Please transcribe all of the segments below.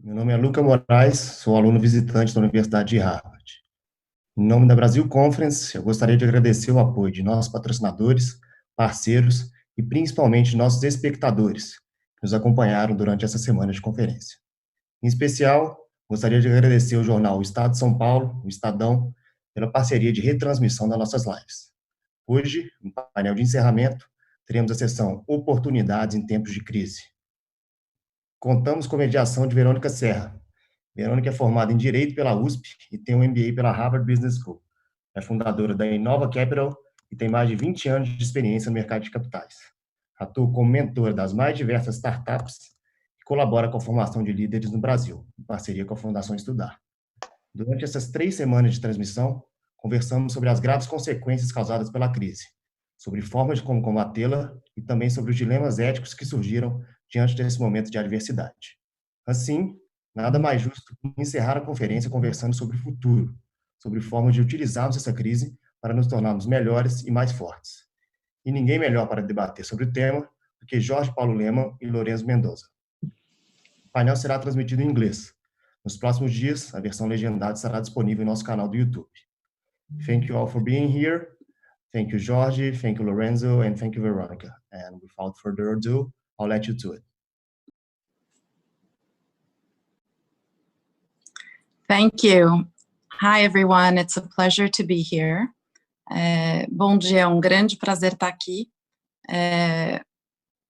Meu nome é Luca Moraes, sou aluno visitante da Universidade de Harvard. Em nome da Brasil Conference, eu gostaria de agradecer o apoio de nossos patrocinadores, parceiros e principalmente de nossos espectadores que nos acompanharam durante essa semana de conferência. Em especial, gostaria de agradecer ao jornal O Estado de São Paulo, o Estadão, pela parceria de retransmissão das nossas lives. Hoje, no painel de encerramento, teremos a sessão Oportunidades em Tempos de Crise. Contamos com a mediação de Verônica Serra. Verônica é formada em Direito pela USP e tem um MBA pela Harvard Business School. É fundadora da Innova Capital e tem mais de 20 anos de experiência no mercado de capitais. Atua como mentora das mais diversas startups e colabora com a formação de líderes no Brasil, em parceria com a Fundação Estudar. Durante essas 3 semanas de transmissão, conversamos sobre as graves consequências causadas pela crise, sobre formas de como combatê-la e também sobre os dilemas éticos que surgiram diante desse momento de adversidade. Assim, nada mais justo que encerrar a conferência conversando sobre o futuro, sobre formas de utilizarmos essa crise para nos tornarmos melhores e mais fortes. E ninguém melhor para debater sobre o tema do que Jorge Paulo Lemann e Lorenzo Mendoza. O painel será transmitido em inglês. Nos próximos dias, a versão legendada estará disponível em nosso canal do YouTube. Thank you all for being here. Thank you, Jorge. Thank you, Lorenzo. And thank you, Veronica. And without further ado, I'll let you to it. Thank you. Hi, everyone. It's a pleasure to be here. Bom dia, é um grande prazer estar aqui.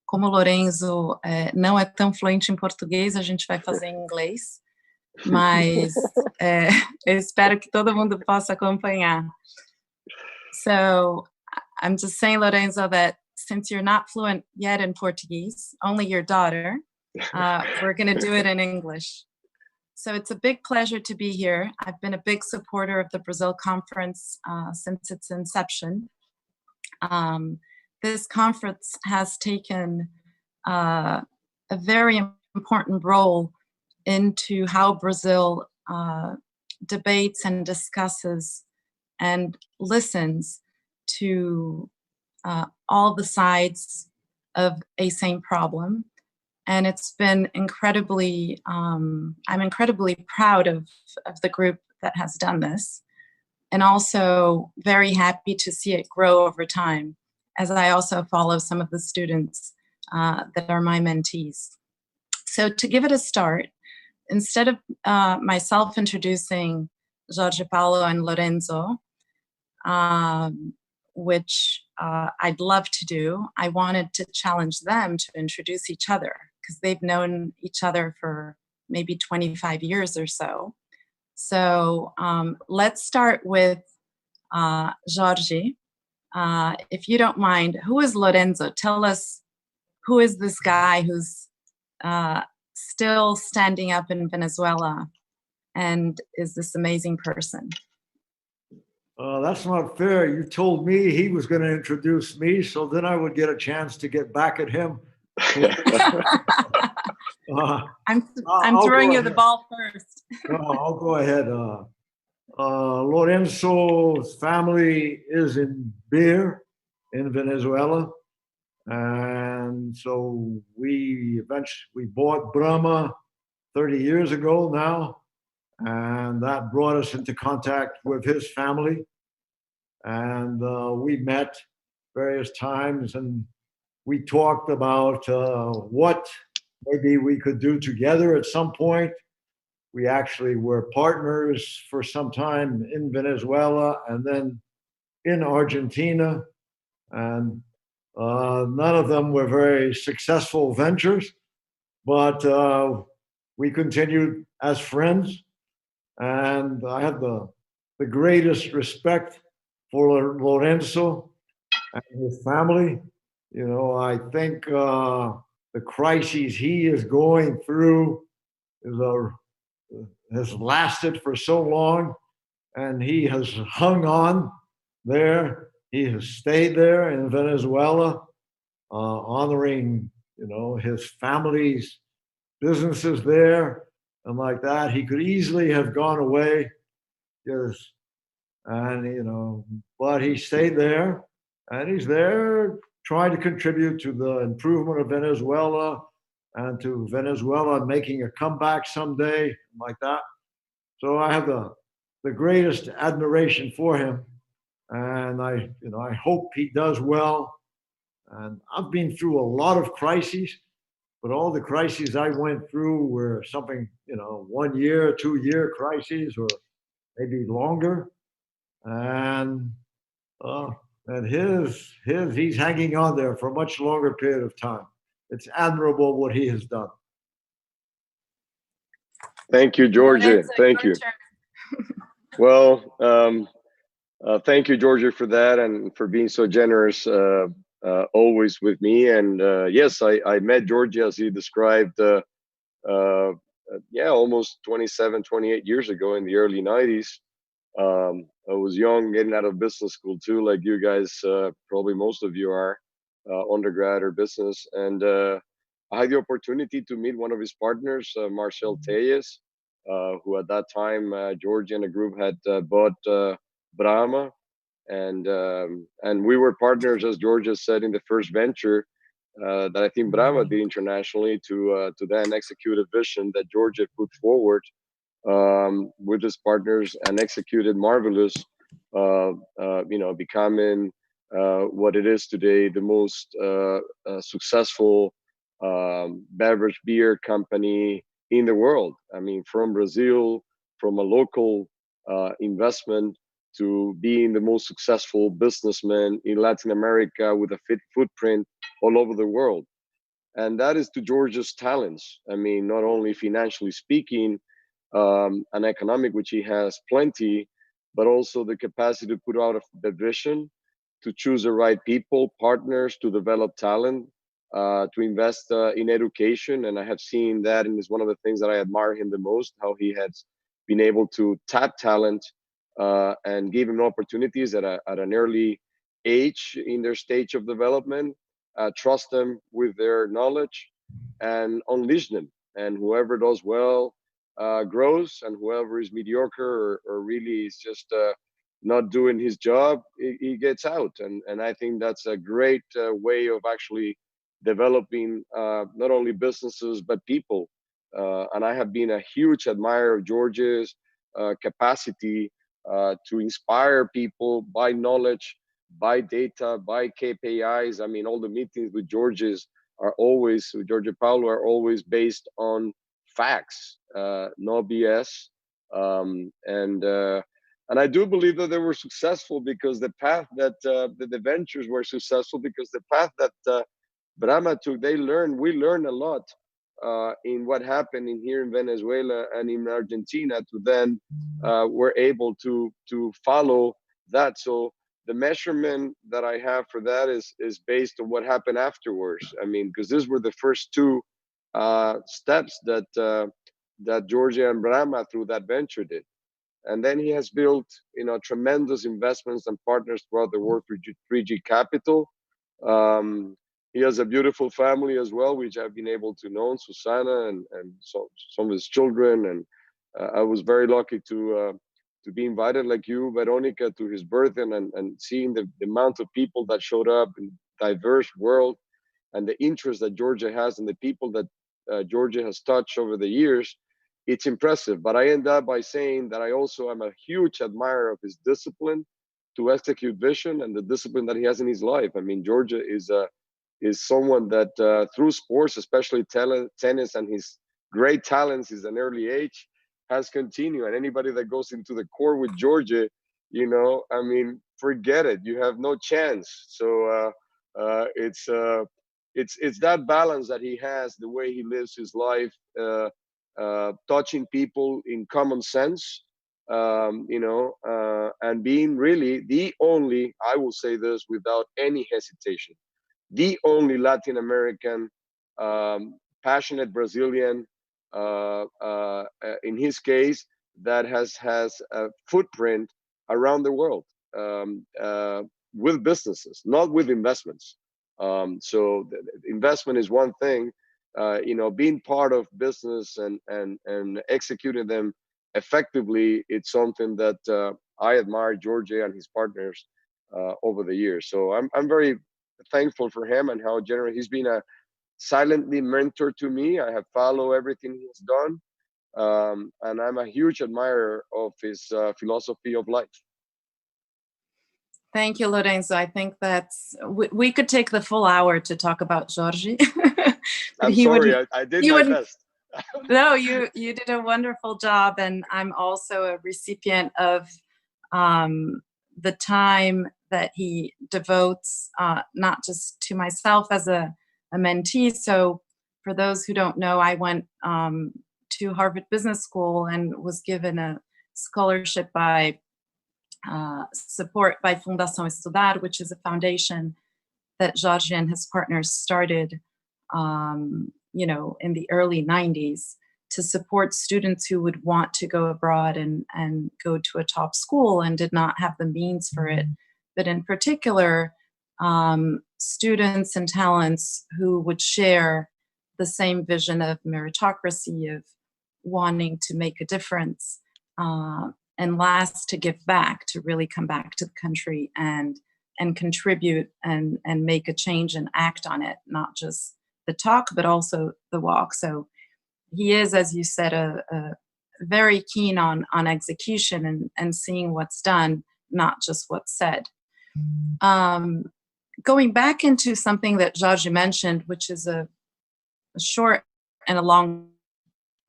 Como o Lorenzo não é tão fluente em português, a gente vai fazer em inglês, mas eu espero que todo mundo possa acompanhar. So, I'm just saying, Lorenzo, that since you're not fluent yet in Portuguese, only your daughter, we're going to do it in English. So it's a big pleasure to be here. I've been a big supporter of the Brazil conference since its inception. This conference has taken a very important role into how Brazil debates and discusses and listens to all the sides of a same problem. And it's been incredibly, I'm incredibly proud of the group that has done this, and also very happy to see it grow over time, as I also follow some of the students that are my mentees. So to give it a start, instead of myself introducing Jorge Paulo and Lorenzo, which I'd love to do, I wanted to challenge them to introduce each other, because they've known each other for maybe 25 years or so. So let's start with Jorge. If you don't mind, who is Lorenzo? Tell us, who is this guy who's still standing up in Venezuela and is this amazing person? That's not fair. You told me he was going to introduce me, so then I would get a chance to get back at him. I'm throwing you the ball first. I'll go ahead. Lorenzo's family is in beer in Venezuela, and so we bought Brahma 30 years ago now, and that brought us into contact with his family, and we met various times, and we talked about what maybe we could do together at some point. We actually were partners for some time in Venezuela and then in Argentina, and none of them were very successful ventures, but we continued as friends, and I have the greatest respect for Lorenzo and his family. You know, I think the crises he is going through has lasted for so long, and he has hung on there. He has stayed there in Venezuela, honoring, you know, his family's businesses there and like that. He could easily have gone away, but he stayed there, and he's there trying to contribute to the improvement of Venezuela, and to Venezuela making a comeback someday, like that. So I have the greatest admiration for him, and I hope he does well. And I've been through a lot of crises, but all the crises I went through were something, 1 year, 2 year crises, or maybe longer. And and he's hanging on there for a much longer period of time. It's admirable what he has done. Thank you, Jorge. Thank you. Well, thank you, Jorge, for that and for being so generous always with me. And yes, I met Jorge, as he described, almost 27, 28 years ago in the early 90s. I was young, getting out of business school too, like you guys, probably most of you are, undergrad or business. And I had the opportunity to meet one of his partners, Marcel Tellez, who at that time, Jorge and a group had bought Brahma. And we were partners, as Jorge said, in the first venture that I think Brahma did internationally to then execute a vision that Jorge put forward with his partners and executed marvelous, becoming what it is today, the most successful beverage beer company in the world. I mean, from Brazil, from a local investment to being the most successful businessman in Latin America with a footprint all over the world. And that is to Jorge's talents. I mean, not only financially speaking, and economic, which he has plenty, but also the capacity to put out the vision, to choose the right people, partners, to develop talent, to invest in education. And I have seen that, and it's one of the things that I admire him the most, how he has been able to tap talent and give him opportunities at an early age in their stage of development, trust them with their knowledge, and unleash them. And whoever does well grows, and whoever is mediocre or really is just not doing his job, he gets out. And I think that's a great way of actually developing not only businesses but people. And I have been a huge admirer of Jorge's capacity to inspire people by knowledge, by data, by KPIs. I mean, all the meetings with Jorge Paulo are always based on facts, no BS. And I do believe that they were successful because the path that the ventures were successful because the path that Brahma took, we learned a lot in what happened here in Venezuela and in Argentina to then we're able to follow that. So the measurement that I have for that is based on what happened afterwards. I mean, because these were the first two steps that Jorge and Brahma through that venture did. And then he has built, tremendous investments and partners throughout the world through 3G Capital. He has a beautiful family as well, which I've been able to know, Susana and some of his children. And I was very lucky to be invited, like you, Veronica, to his birth and seeing the amount of people that showed up in diverse world and the interest that Jorge has and the people that Jorge has touched over the years. It's impressive. But I end up by saying that I also am a huge admirer of his discipline to execute vision and the discipline that he has in his life. I mean, Jorge is someone that through sports, especially tennis and his great talents is an early age, has continued. And anybody that goes into the court with Jorge, I mean, forget it. You have no chance. So it's that balance that he has, the way he lives his life, touching people in common sense, and being really the only, I will say this without any hesitation, the only Latin American, passionate Brazilian, in his case, that has a footprint around the world with businesses, not with investments. So the investment is one thing, being part of business and executing them effectively, it's something that I admire Jorge and his partners over the years. So I'm very thankful for him and how generous he's been. silently mentor to me. I have followed everything he has done. And I'm a huge admirer of his philosophy of life. Thank you, Lorenzo. I think we could take the full hour to talk about Jorge. I'm sorry, I did my best. No, you did a wonderful job, and I'm also a recipient of the time that he devotes, not just to myself as a mentee. So for those who don't know, I went to Harvard Business School and was given a scholarship by support by Fundação Estudar, which is a foundation that Jorge and his partners started, in the early 90s to support students who would want to go abroad and go to a top school and did not have the means for it. But in particular, students and talents who would share the same vision of meritocracy, of wanting to make a difference, and last to give back, to really come back to the country and contribute and make a change and act on it, not just the talk, but also the walk. So he is, as you said, a very keen on execution and seeing what's done, not just what's said. Going back into something that Jorge mentioned, which is a short and a long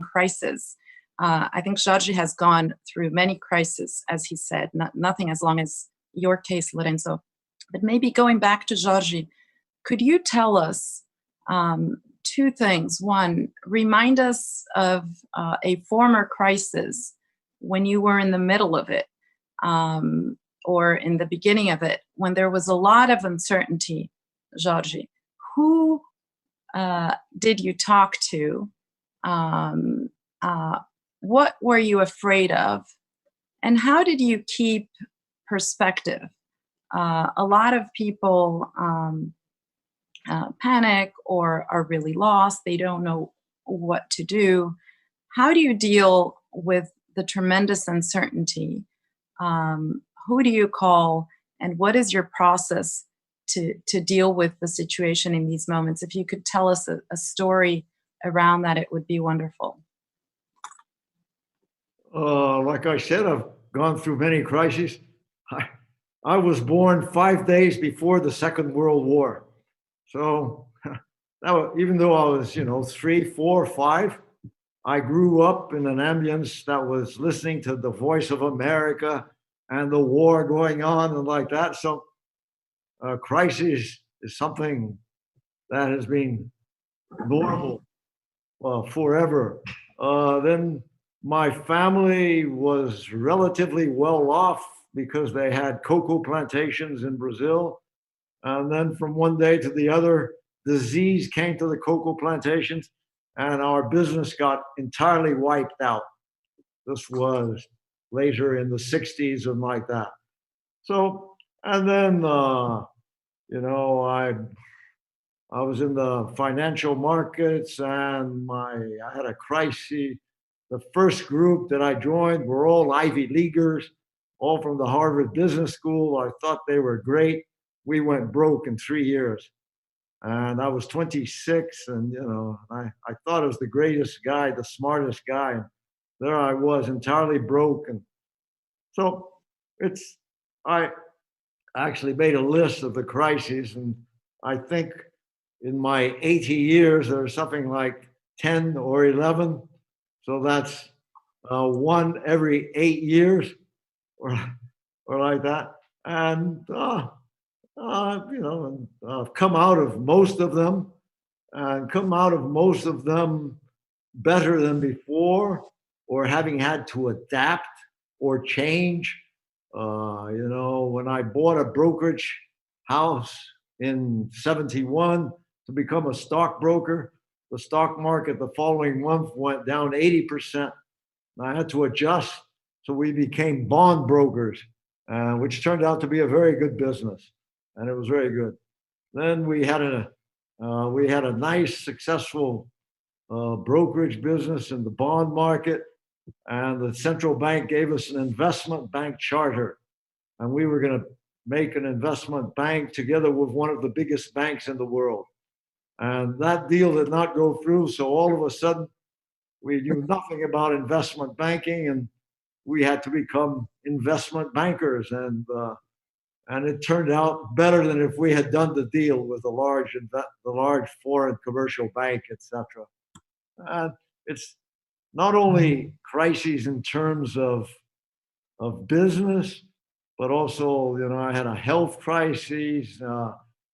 crisis. I think Jorge has gone through many crises, as he said, nothing as long as your case, Lorenzo. But maybe going back to Jorge, could you tell us two things? One, remind us of a former crisis when you were in the middle of it, or in the beginning of it, when there was a lot of uncertainty, Jorge. Who did you talk to? What were you afraid of? And how did you keep perspective? A lot of people panic or are really lost. They don't know what to do. How do you deal with the tremendous uncertainty? Who do you call? And what is your process to deal with the situation in these moments? If you could tell us a story around that, it would be wonderful. Like I said, I've gone through many crises. I was born 5 days before the Second World War. So even though I was, 3, 4, 5, I grew up in an ambience that was listening to the voice of America and the war going on and like that. So crisis is something that has been normal forever. Then my family was relatively well off because they had cocoa plantations in Brazil. And then from one day to the other, disease came to the cocoa plantations and our business got entirely wiped out. This was later in the 60s and like that. So, and then, I was in the financial markets and I had a crisis. The first group that I joined were all Ivy Leaguers, all from the Harvard Business School. I thought they were great. We went broke in 3 years. And I was 26 and, I thought I was the greatest guy, the smartest guy. And there I was entirely broke. And so I actually made a list of the crises. And I think in my 80 years, there's something like 10 or 11. So that's one every 8 years or like that. And, I've come out of most of them better than before, or having had to adapt or change. When I bought a brokerage house in 71 to become a stockbroker, the stock market the following month went down 80%. And I had to adjust. So we became bond brokers, which turned out to be a very good business. And it was very good. Then we had a nice, successful brokerage business in the bond market. And the central bank gave us an investment bank charter. And we were going to make an investment bank together with one of the biggest banks in the world. And that deal did not go through. So all of a sudden, we knew nothing about investment banking, and we had to become investment bankers. And it turned out better than if we had done the deal with the large foreign commercial bank, etc. And it's not only crises in terms of business, but also, I had a health crisis.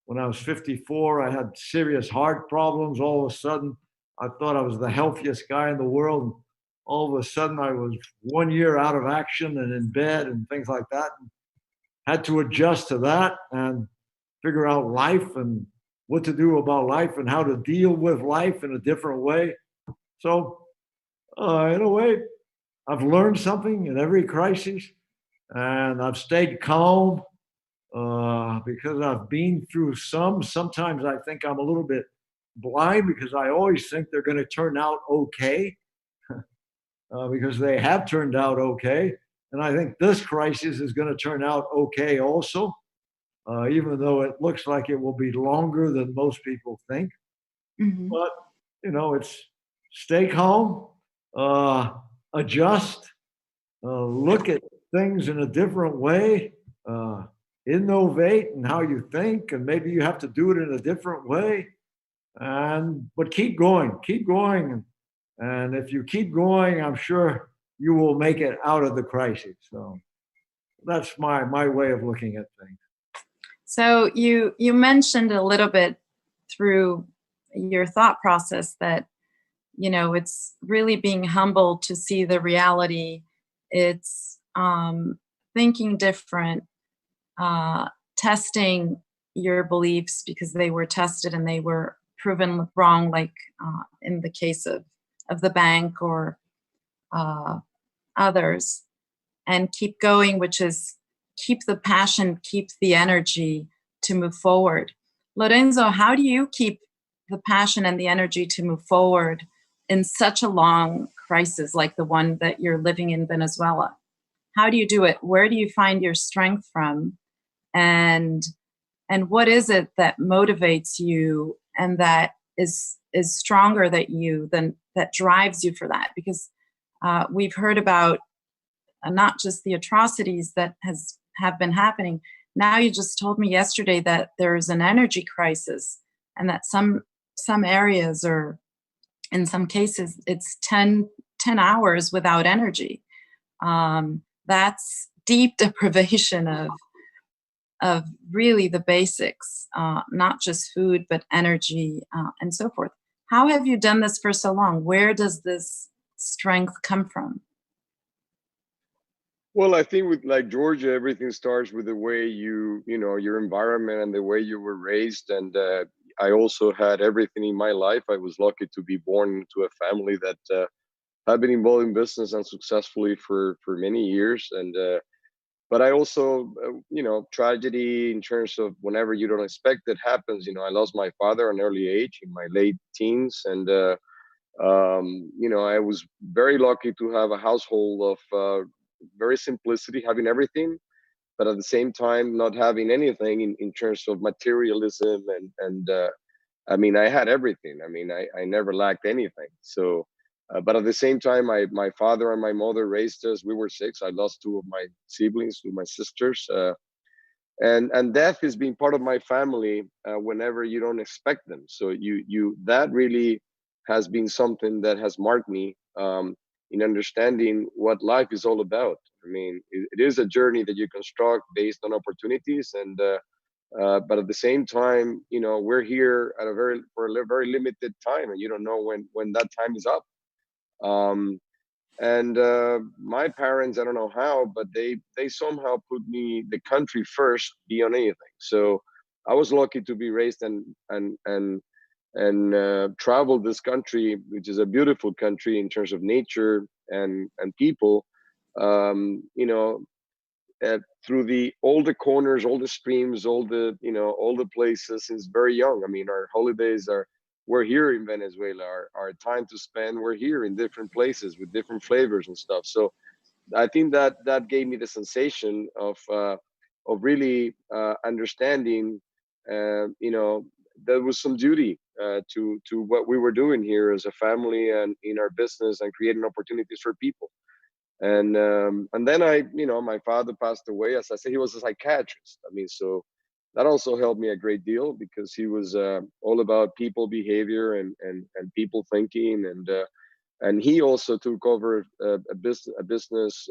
When I was 54, I had serious heart problems. All of a sudden, I thought I was the healthiest guy in the world. All of a sudden, I was 1 year out of action and in bed and things like that. And had to adjust to that and figure out life and what to do about life and how to deal with life in a different way. So, in a way, I've learned something in every crisis, and I've stayed calm because I've been through some. Sometimes I think I'm a little bit blind because I always think they're going to turn out okay because they have turned out okay. And I think this crisis is going to turn out okay also, even though it looks like it will be longer than most people think. Mm-hmm. But, it's stay calm, adjust, look at things in a different way, innovate in how you think, and maybe you have to do it in a different way. But keep going. And if you keep going, I'm sure you will make it out of the crisis. So that's my way of looking at things. So you mentioned a little bit through your thought process that, it's really being humble to see the reality. It's thinking different, testing your beliefs because they were tested and they were proven wrong, like in the case of the bank or others, and keep going, which is keep the passion, keep the energy to move forward. Lorenzo, how do you keep the passion and the energy to move forward in such a long crisis like the one that you're living in Venezuela? How do you do it? Where do you find your strength from? And what is it that motivates you and that is stronger than that drives you for that? Because we've heard about not just the atrocities that have been happening. Now you just told me yesterday that there's an energy crisis and that some areas, or in some cases, it's 10 hours without energy. That's deep deprivation of really the basics, not just food, but energy and so forth. How have you done this for so long? Where does this strength come from? Well, I think with like Georgia, everything starts with the way your environment and the way you were raised. And I also had everything in my life. I was lucky to be born into a family that had been involved in business and successfully for many years. And but I also, tragedy in terms of whenever you don't expect it happens. I lost my father at an early age in my late teens, and I was very lucky to have a household of very simplicity, having everything, but at the same time not having anything in terms of materialism. And I had everything. I never lacked anything. So, but at the same time, my father and my mother raised us. We were six. I lost two of my siblings, two of my sisters. And death has been part of my family whenever you don't expect them. So that really has been something that has marked me in understanding what life is all about. It is a journey that you construct based on opportunities, and but at the same time, we're here at for a very limited time, and you don't know when that time is up. And my parents, I don't know how, but they somehow put the country first beyond anything. So I was lucky to be raised and traveled this country, which is a beautiful country in terms of nature and people. Through all the corners, all the streams, all the places since very young. Our holidays we're here in Venezuela. Our time to spend, we're here in different places with different flavors and stuff. So I think that gave me the sensation of really understanding, there was some duty to what we were doing here as a family and in our business and creating opportunities for people. And then my father passed away. As I said, he was a psychiatrist. I mean, so that also helped me a great deal, because he was all about people behavior and people thinking, and he also took over a business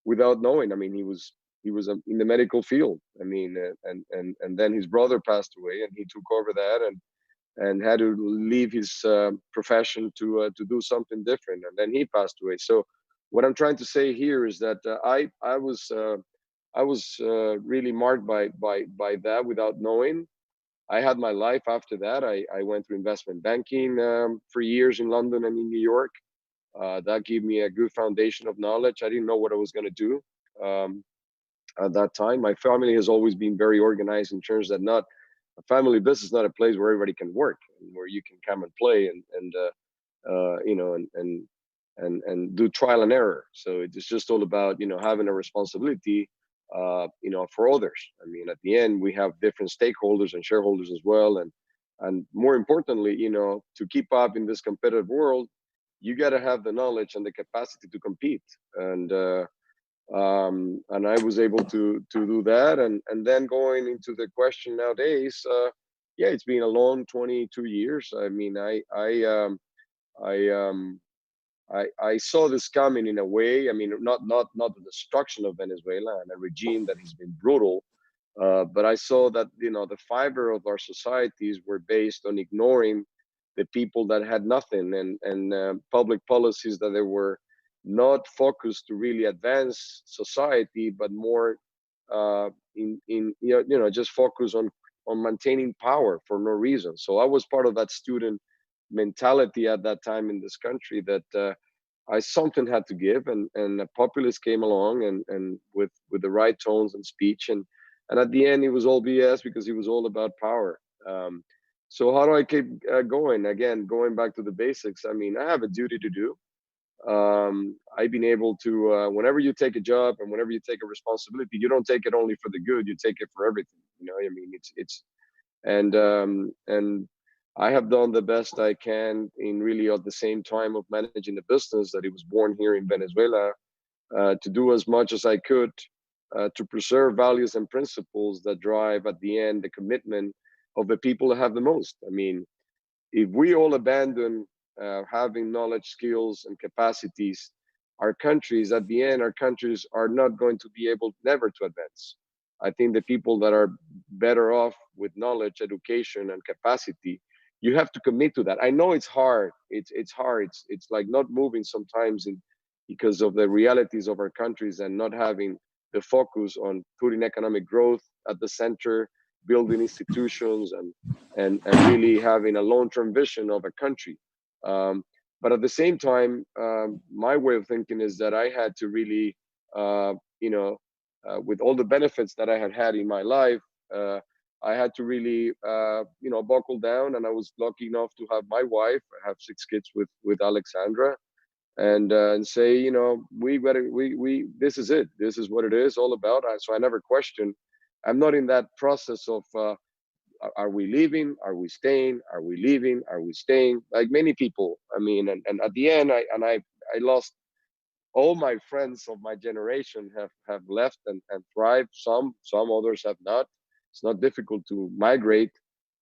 without knowing. I mean, he was in the medical field. I mean, and then his brother passed away, and he took over that and had to leave his profession to do something different. And then he passed away. So what I'm trying to say here is that I was really marked by that without knowing. I had my life after that. I went through investment banking for years in London and in New York. That gave me a good foundation of knowledge. I didn't know what I was going to do at that time. My family has always been very organized in terms that not a family business, not a place where everybody can work and where you can come and play and do trial and error. So it's just all about having a responsibility for others. I mean, at the end, we have different stakeholders and shareholders as well, and more importantly, to keep up in this competitive world, you got to have the knowledge and the capacity to compete. And I was able to do that. And then going into the question nowadays, yeah, it's been a long 22 years. I mean, I saw this coming in a way. I mean, not the destruction of Venezuela and a regime that has been brutal, but I saw that the fiber of our societies were based on ignoring the people that had nothing, and public policies that they were not focused to really advance society, but more just focus on maintaining power for no reason. So I was part of that student mentality at that time in this country, that I something had to give, and a populist came along and with the right tones and speech, and at the end it was all BS, because it was all about power. So how do I keep going? Again, going back to the basics. I mean, I have a duty to do. I've been able to, whenever you take a job and whenever you take a responsibility, you don't take it only for the good, you take it for everything. I mean, it's and I have done the best I can in really at the same time of managing the business that it was born here in Venezuela, to do as much as I could to preserve values and principles that drive at the end the commitment of the people that have the most. I mean, if we all abandon having knowledge, skills, and capacities, our countries are not going to be able never to advance. I think the people that are better off with knowledge, education, and capacity, you have to commit to that. I know it's hard. It's hard. It's like not moving sometimes because of the realities of our countries, and not having the focus on putting economic growth at the center, building institutions, and really having a long-term vision of a country. But at the same time, my way of thinking is that I had to really, with all the benefits that I had in my life, I had to really, buckle down. And I was lucky enough to have my wife. I have 6 kids with Alexandra, and say, this is it. This is what it is all about. So I never questioned. I'm not in that process of, are we leaving? Are we staying? Are we leaving? Are we staying? Like many people. I mean, and at the end, I lost all my friends of my generation have left and thrived. Some others have not. It's not difficult to migrate,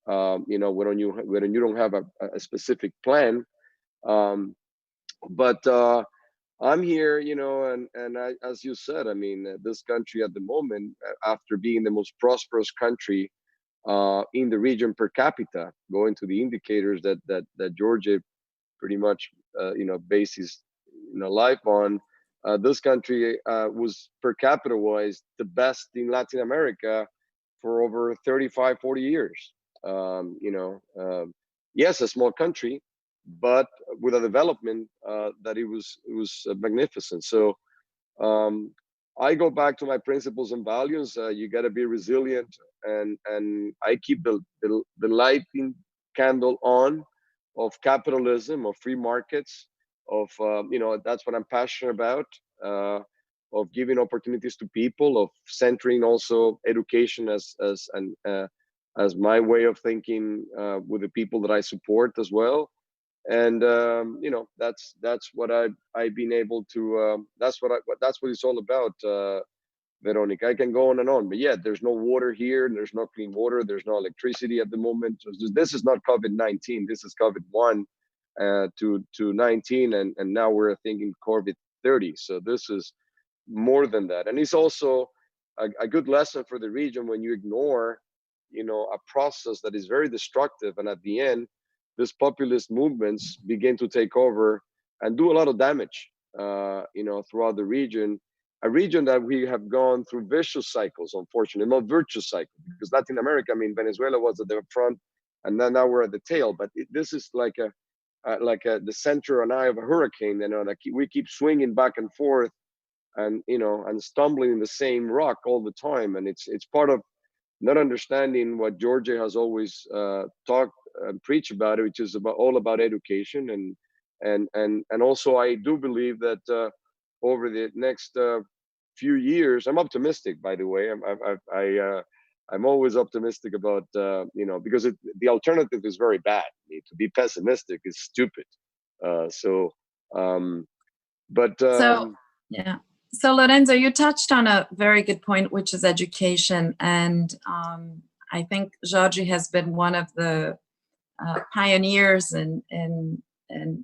when you don't have a specific plan. But I'm here, and as you said, I mean, this country at the moment, after being the most prosperous country in the region per capita, going to the indicators that Jorge pretty much bases life on, this country was per capita wise the best in Latin America for over 35-40 years. Yes, a small country, but with a development that it was magnificent. So I go back to my principles and values. You got to be resilient, and I keep the lighting candle on of capitalism, of free markets, of that's what I'm passionate about, of giving opportunities to people, of centering also education as as my way of thinking with the people that I support as well. And you know, that's what I've been able to. That's what it's all about, Veronica. I can go on and on, but yeah, there's no water here, and there's no clean water. There's no electricity at the moment. This is not COVID-19. This is COVID-1 to 19, and now we're thinking COVID-30. So this is more than that, and it's also a good lesson for the region when you ignore, you know, a process that is very destructive, and at the end, these populist movements begin to take over and do a lot of damage, you know, throughout the region. A region that we have gone through vicious cycles, unfortunately, not virtuous cycles, because Latin America, I mean, Venezuela was at the front, and then now we're at the tail. But this is like the center and eye of a hurricane. You know, like we keep swinging back and forth, and you know, and stumbling in the same rock all the time. And it's part of not understanding what Jorge has always talked and preached about, it, which is all about education. And also I do believe that over the next few years, I'm optimistic, by the way. I'm always optimistic about, you know, because the alternative is very bad. To be pessimistic is stupid. So yeah. So Lorenzo, you touched on a very good point, which is education. And I think Jorge has been one of the pioneers in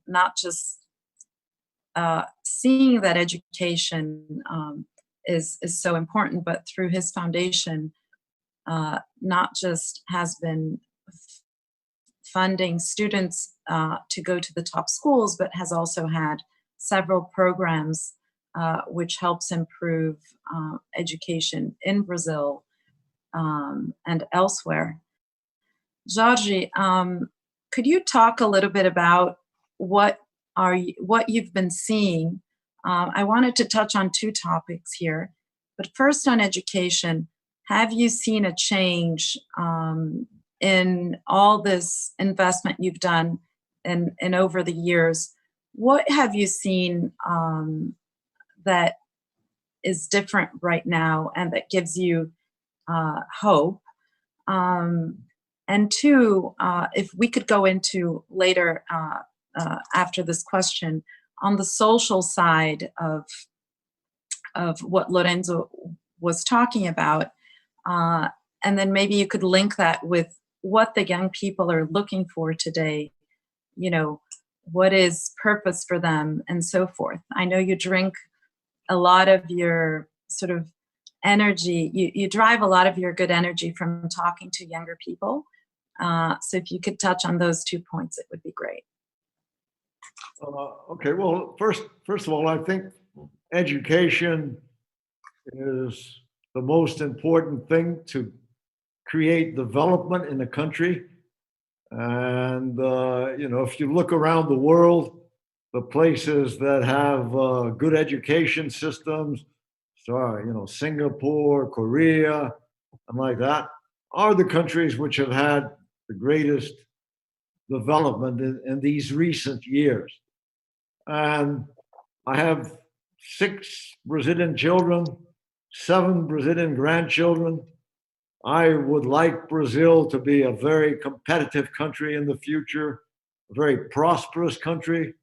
not just seeing that education is so important, but through his foundation, not just has been funding students to go to the top schools, but has also had several programs which helps improve education in Brazil and elsewhere. Jorge, could you talk a little bit about what you've been seeing? I wanted to touch on two topics here, but first on education, have you seen a change in all this investment you've done and over the years? What have you seen that is different right now and that gives you hope? And two, if we could go into later after this question on the social side of what Lorenzo was talking about, and then maybe you could link that with what the young people are looking for today. You know, what is purpose for them and so forth. I know you drink a lot of your sort of energy, you drive a lot of your good energy from talking to younger people. So if you could touch on those 2 points, it would be great. Okay, well, first of all, I think education is the most important thing to create development in a country. And, you know, if you look around the world, the places that have good education systems, so, you know, Singapore, Korea, and like that, are the countries which have had the greatest development in these recent years. And I have 6 Brazilian children, 7 Brazilian grandchildren. I would like Brazil to be a very competitive country in the future, a very prosperous country.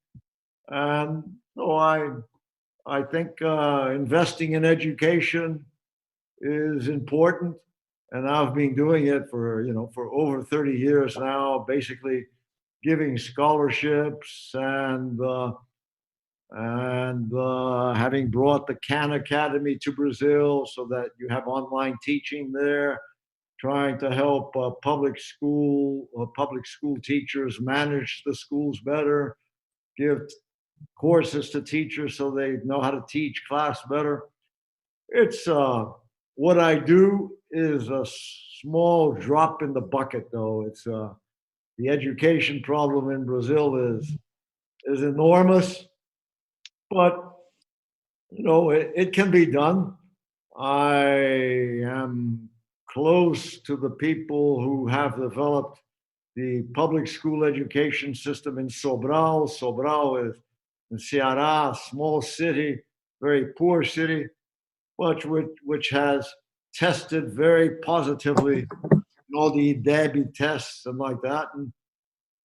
And so I think investing in education is important. And I've been doing it for over 30 years now, basically giving scholarships and having brought the Khan Academy to Brazil so that you have online teaching there, trying to help public school teachers manage the schools better, give courses to teachers so they know how to teach class better. It's what I do is a small drop in the bucket, though. It's the education problem in Brazil is enormous, but you know it can be done. I am close to the people who have developed the public school education system in Sobral. Sobral is in Ceará, a small city, very poor city, but which has tested very positively all the DEBI tests and like that. And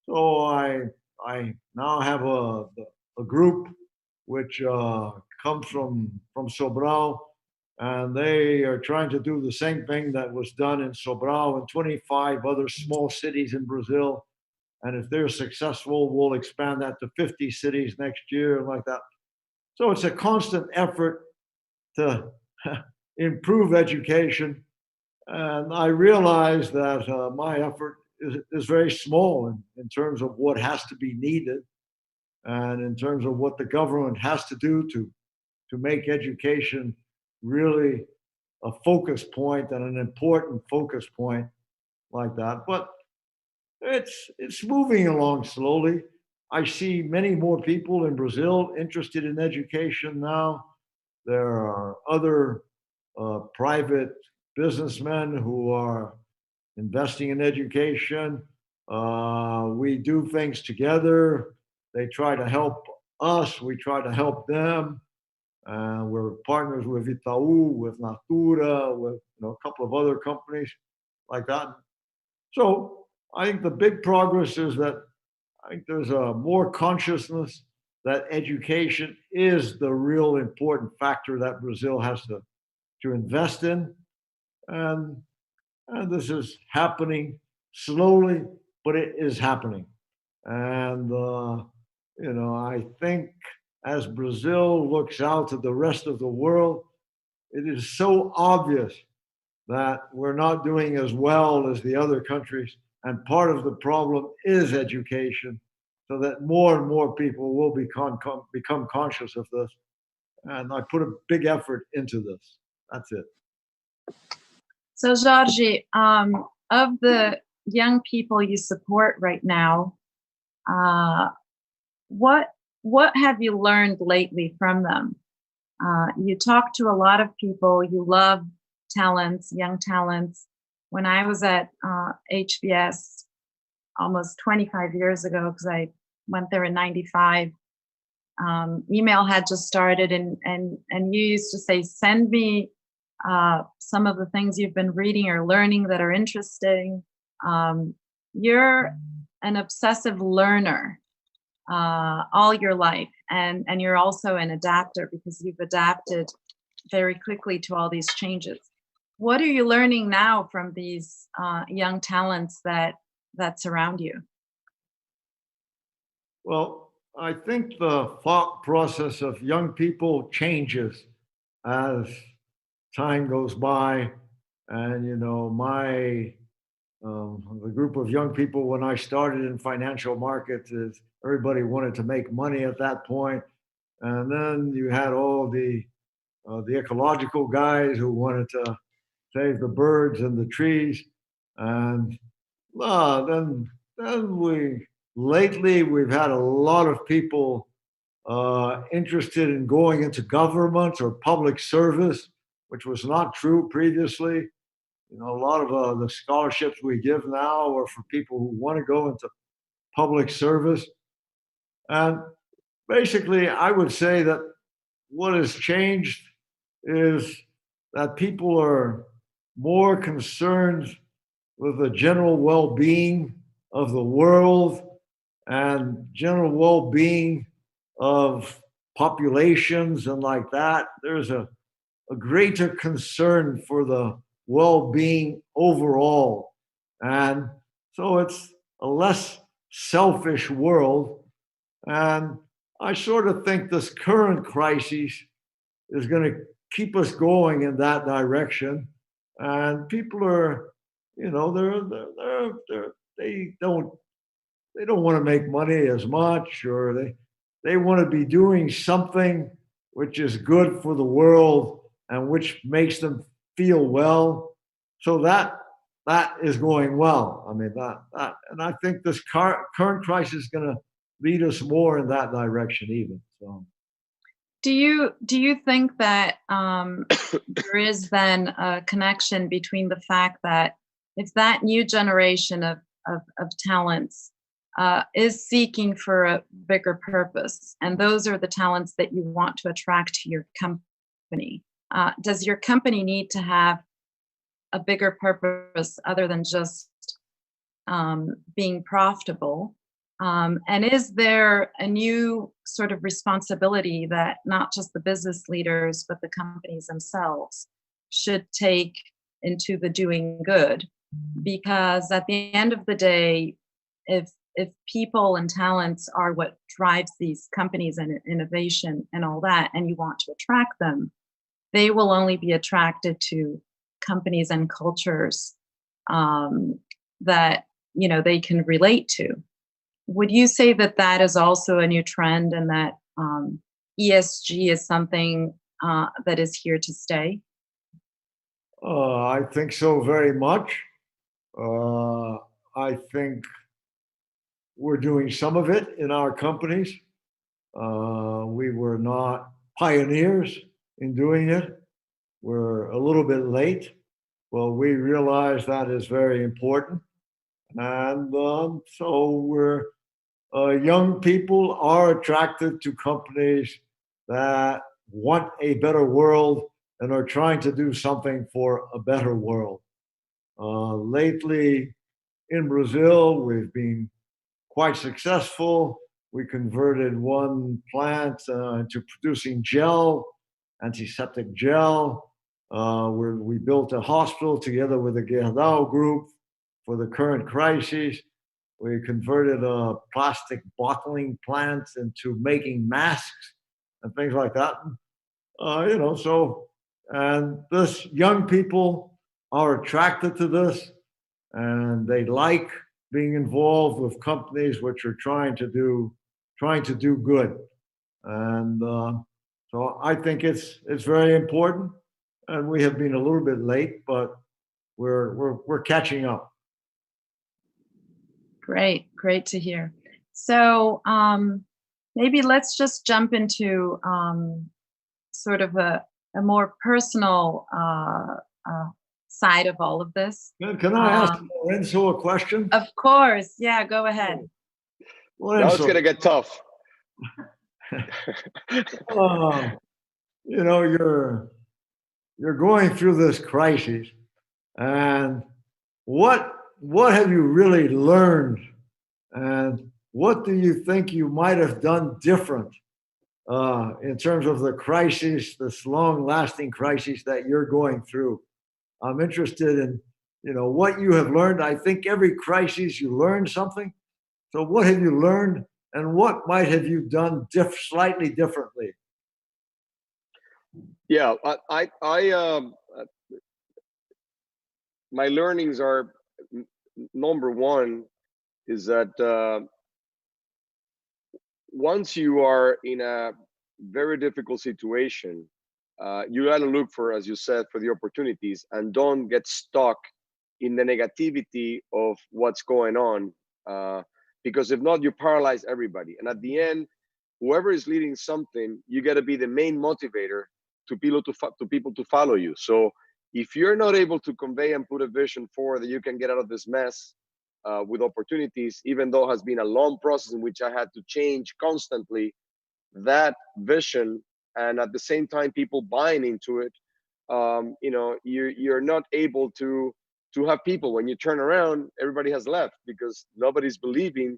so I now have a group which comes from Sobral, and they are trying to do the same thing that was done in Sobral and 25 other small cities in Brazil. And if they're successful, we'll expand that to 50 cities next year and like that. So it's a constant effort to improve education. And I realize that my effort is very small in terms of what has to be needed and in terms of what the government has to do to make education really a focus point and an important focus point like that. But it's moving along slowly. I see many more people in Brazil interested in education now. There are other private businessmen who are investing in education. We do things together. They try to help us. We try to help them. We're partners with Itaú, with Natura, with a couple of other companies like that. So I think the big progress is that I think there's a more consciousness that education is the real important factor that Brazil has to invest in. And this is happening slowly, but it is happening. And, I think as Brazil looks out to the rest of the world, it is so obvious that we're not doing as well as the other countries. And part of the problem is education, so that more and more people will become conscious of this. And I put a big effort into this. That's it. So, Jorge, of the young people you support right now, what have you learned lately from them? You talk to a lot of people. You love talents, young talents. When I was at HBS almost 25 years ago, because I went there in '95, email had just started, and you used to say, send me some of the things you've been reading or learning that are interesting. You're an obsessive learner all your life, and you're also an adapter because you've adapted very quickly to all these changes. What are you learning now from these young talents that surround you? Well, I think the thought process of young people changes as time goes by. And, the group of young people when I started in financial markets is everybody wanted to make money at that point. And then you had all the ecological guys who wanted to save the birds and the trees. And then lately we've had a lot of people interested in going into government or public service, which was not true previously. A lot of the scholarships we give now are for people who want to go into public service. And basically, I would say that what has changed is that people are more concerned with the general well-being of the world and general well-being of populations and like that. There's a greater concern for the well-being overall. And so it's a less selfish world. And I sort of think this current crisis is going to keep us going in that direction. And people are, they don't want to make money as much, or they want to be doing something which is good for the world and which makes them feel well. So that is going well. I mean, that and I think this current crisis is going to lead us more in that direction even. So do you think that there is then a connection between the fact that if that new generation of talents is seeking for a bigger purpose, and those are the talents that you want to attract to your company, does your company need to have a bigger purpose other than just being profitable? And is there a new sort of responsibility that not just the business leaders, but the companies themselves should take into the doing good? Because at the end of the day, if people and talents are what drives these companies and innovation and all that, and you want to attract them, they will only be attracted to companies and cultures that they can relate to. Would you say that that is also a new trend, and that ESG is something that is here to stay? I think so very much. I think we're doing some of it in our companies. We were not pioneers in doing it. We're a little bit late. Well, we realize that is very important. And so we're young people are attracted to companies that want a better world and are trying to do something for a better world. Lately in Brazil, we've been quite successful. We converted one plant into producing gel, antiseptic gel. We built a hospital together with the Gerdau group for the current crisis. We converted a plastic bottling plant into making masks and things like that. And this young people are attracted to this, and they like being involved with companies which are trying to do good. And so I think it's very important, and we have been a little bit late, but we're catching up. Great to hear. So maybe let's just jump into sort of a more personal side of all of this. Can I ask Lorenzo a question? Of course, yeah, go ahead. Lorenzo, Now it's gonna get tough. You're going through this crisis, and what have you really learned, and what do you think you might have done different in terms of the crisis, this long-lasting crisis that you're going through? I'm interested in what you have learned. I think every crisis you learn something. So what have you learned, and what might have you done slightly differently? Yeah, my learnings are, number one is that once you are in a very difficult situation, you got to look for, as you said, for the opportunities, and don't get stuck in the negativity of what's going on, because if not, you paralyze everybody. And at the end, whoever is leading something, you got to be the main motivator to people to follow you. So if you're not able to convey and put a vision forward that you can get out of this mess with opportunities, even though it has been a long process in which I had to change constantly that vision, and at the same time people buying into it, you're not able to have people. When you turn around, everybody has left because nobody's believing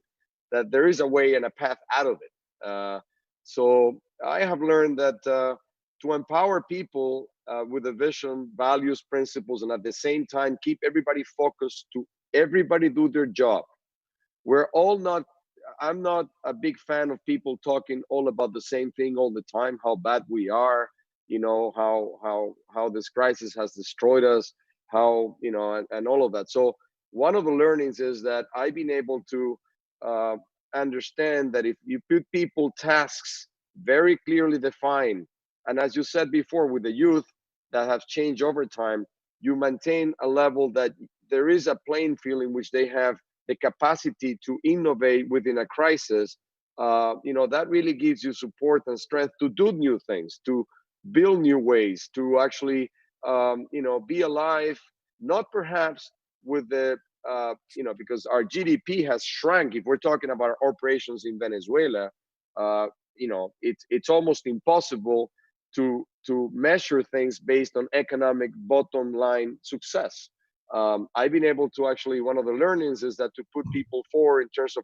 that there is a way and a path out of it. So I have learned that to empower people with a vision, values, principles, and at the same time keep everybody focused, to everybody do their job. I'm not a big fan of people talking all about the same thing all the time, how bad we are, how this crisis has destroyed us, how, and all of that. So one of the learnings is that I've been able to understand that if you put people tasks very clearly defined, and as you said before, with the youth that have changed over time, you maintain a level that there is a playing field in which they have the capacity to innovate within a crisis. That really gives you support and strength to do new things, to build new ways, to actually, be alive, not perhaps with the, because our GDP has shrunk. If we're talking about our operations in Venezuela, it's almost impossible to to measure things based on economic bottom line success. I've been able to actually, one of the learnings is that to put people forward in terms of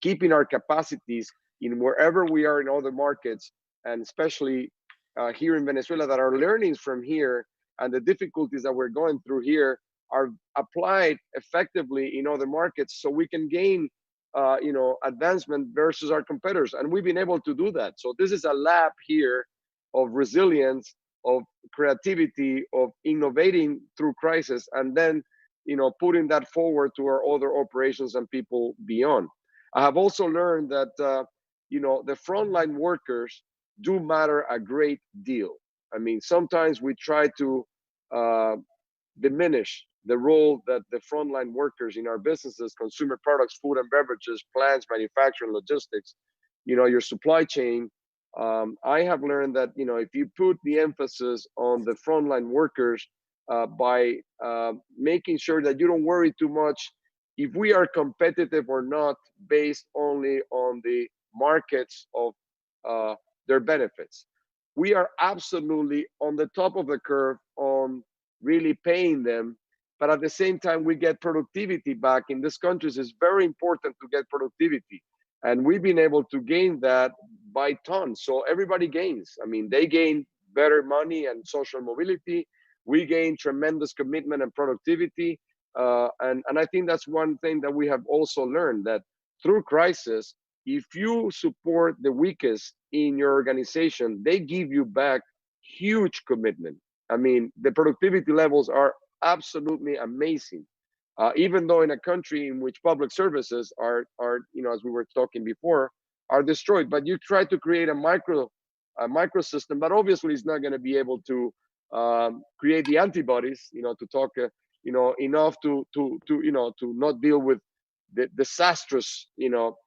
keeping our capacities in wherever we are in other markets, and especially here in Venezuela, that our learnings from here and the difficulties that we're going through here are applied effectively in other markets, so we can gain advancement versus our competitors. And we've been able to do that. So this is a lab here of resilience, of creativity, of innovating through crisis, and then putting that forward to our other operations and people beyond. I have also learned that the frontline workers do matter a great deal. I mean, sometimes we try to diminish the role that the frontline workers in our businesses, consumer products, food and beverages, plants, manufacturing, logistics, your supply chain. I have learned that if you put the emphasis on the frontline workers by making sure that you don't worry too much if we are competitive or not based only on the markets of their benefits. We are absolutely on the top of the curve on really paying them, but at the same time we get productivity back. In these countries, it's very important to get productivity, and we've been able to gain that by tons. So everybody gains. I mean, they gain better money and social mobility. We gain tremendous commitment and productivity. And I think that's one thing that we have also learned, that through crisis, if you support the weakest in your organization, they give you back huge commitment. I mean, the productivity levels are absolutely amazing. Even though in a country in which public services are as we were talking before, are destroyed, but you try to create a micro system, but obviously it's not going to be able to create the antibodies, to talk, enough to not deal with the disastrous,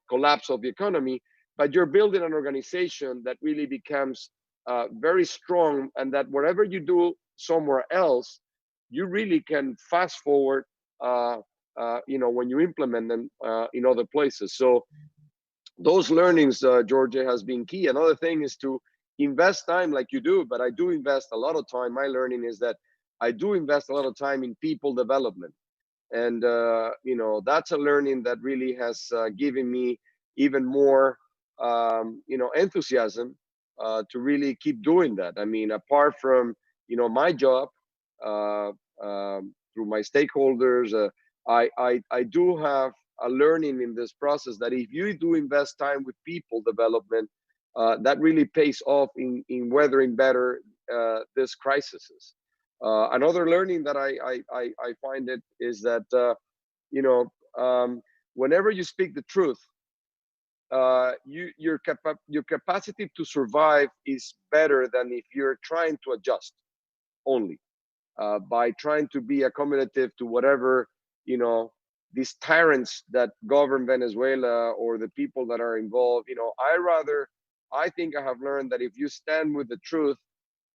collapse of the economy. But you're building an organization that really becomes very strong, and that whatever you do somewhere else, you really can fast forward, when you implement them in other places. So those learnings, Jorge, has been key. Another thing is to invest time like you do, but I do invest a lot of time. My learning is that I do invest a lot of time in people development. And, that's a learning that really has given me even more, enthusiasm to really keep doing that. I mean, apart from, my job, through my stakeholders, I do have a learning in this process that if you do invest time with people development, that really pays off in weathering better this crises. Another learning that I find it is that whenever you speak the truth, your capacity to survive is better than if you're trying to adjust only by trying to be accommodative to whatever these tyrants that govern Venezuela or the people that are involved. I think I have learned that if you stand with the truth,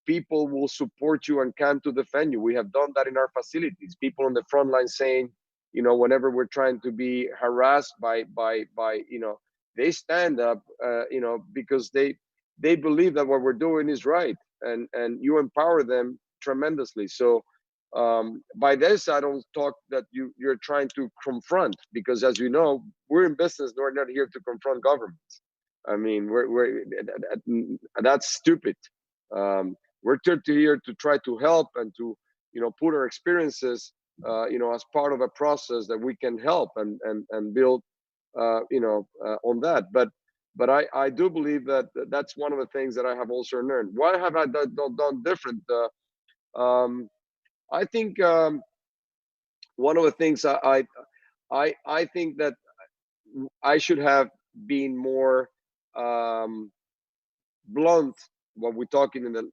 people will support you and come to defend you. We have done that in our facilities. People on the front line saying, whenever we're trying to be harassed by they stand up, because they believe that what we're doing is right, and you empower them tremendously. So by this, I don't talk that you're trying to confront, because as you know, we're in business. We're not here to confront governments. I mean, that's stupid. We're here to try to help and to put our experiences as part of a process that we can help and build on that. But I do believe that that's one of the things that I have also learned. What have I done different? I think one of the things I think that I should have been more blunt when we're talking in the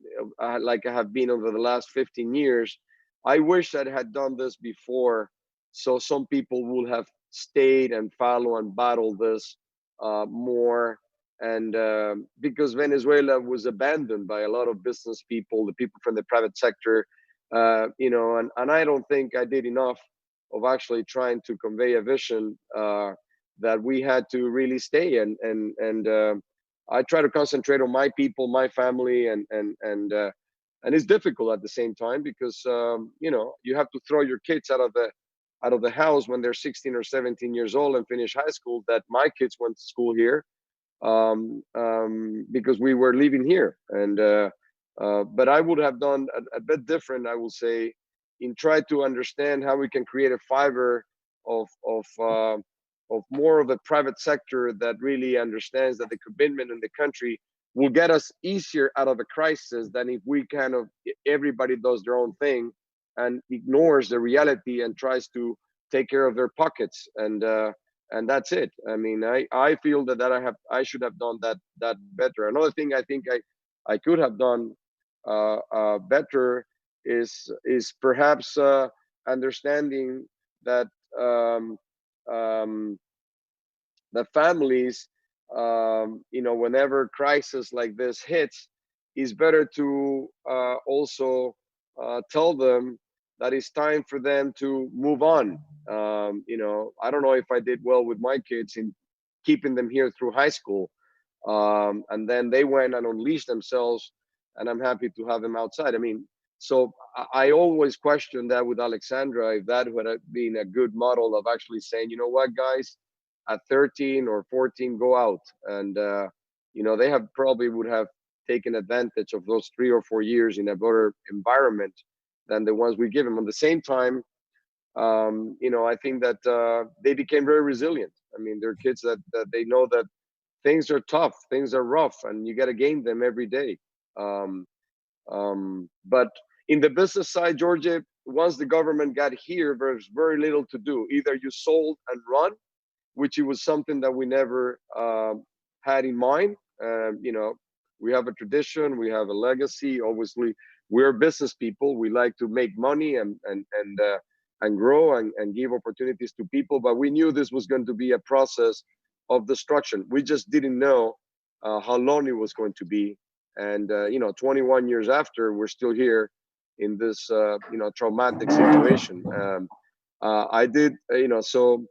like I have been over the last 15 years. I wish I had done this before, so some people would have stayed and follow and battle this more. And because Venezuela was abandoned by a lot of business people, the people from the private sector, and I don't think I did enough of actually trying to convey a vision that we had to really stay. And I try to concentrate on my people, my family, and and it's difficult at the same time because you know, you have to throw your kids out of the house when they're 16 or 17 years old and finish high school. That my kids went to school here because we were living here, and but I would have done a bit different, I will say, in try to understand how we can create a fiber of more of a private sector that really understands that the commitment in the country will get us easier out of a crisis than if we kind of everybody does their own thing and ignores the reality and tries to take care of their pockets, and that's it. I mean, I feel that I should have done that better. Another thing I think I could have done better is perhaps understanding that the families, you know, whenever crisis like this hits, is better to also tell them that it's time for them to move on. You know, I don't know if I did well with my kids in keeping them here through high school, and then they went and unleashed themselves, and I'm happy to have them outside. I mean, so I always question that with Alexandra, if that would have been a good model of actually saying, you know what, guys, at 13 or 14, go out. And you know, they have probably would have taken advantage of those 3 or 4 years in a better environment than the ones we give them. At the same time, you know, I think that they became very resilient. I mean, they're kids that they know that things are tough, things are rough, and you got to gain them every day. But in the business side, Georgia, once the government got here, there's very little to do. Either you sold and run, which it was something that we never had in mind. You know, we have a tradition, we have a legacy. Obviously, we're business people. We like to make money and grow and give opportunities to people. But we knew this was going to be a process of destruction. We just didn't know how long it was going to be. And you know, 21 years after, we're still here in this you know, traumatic situation. I did, you know, so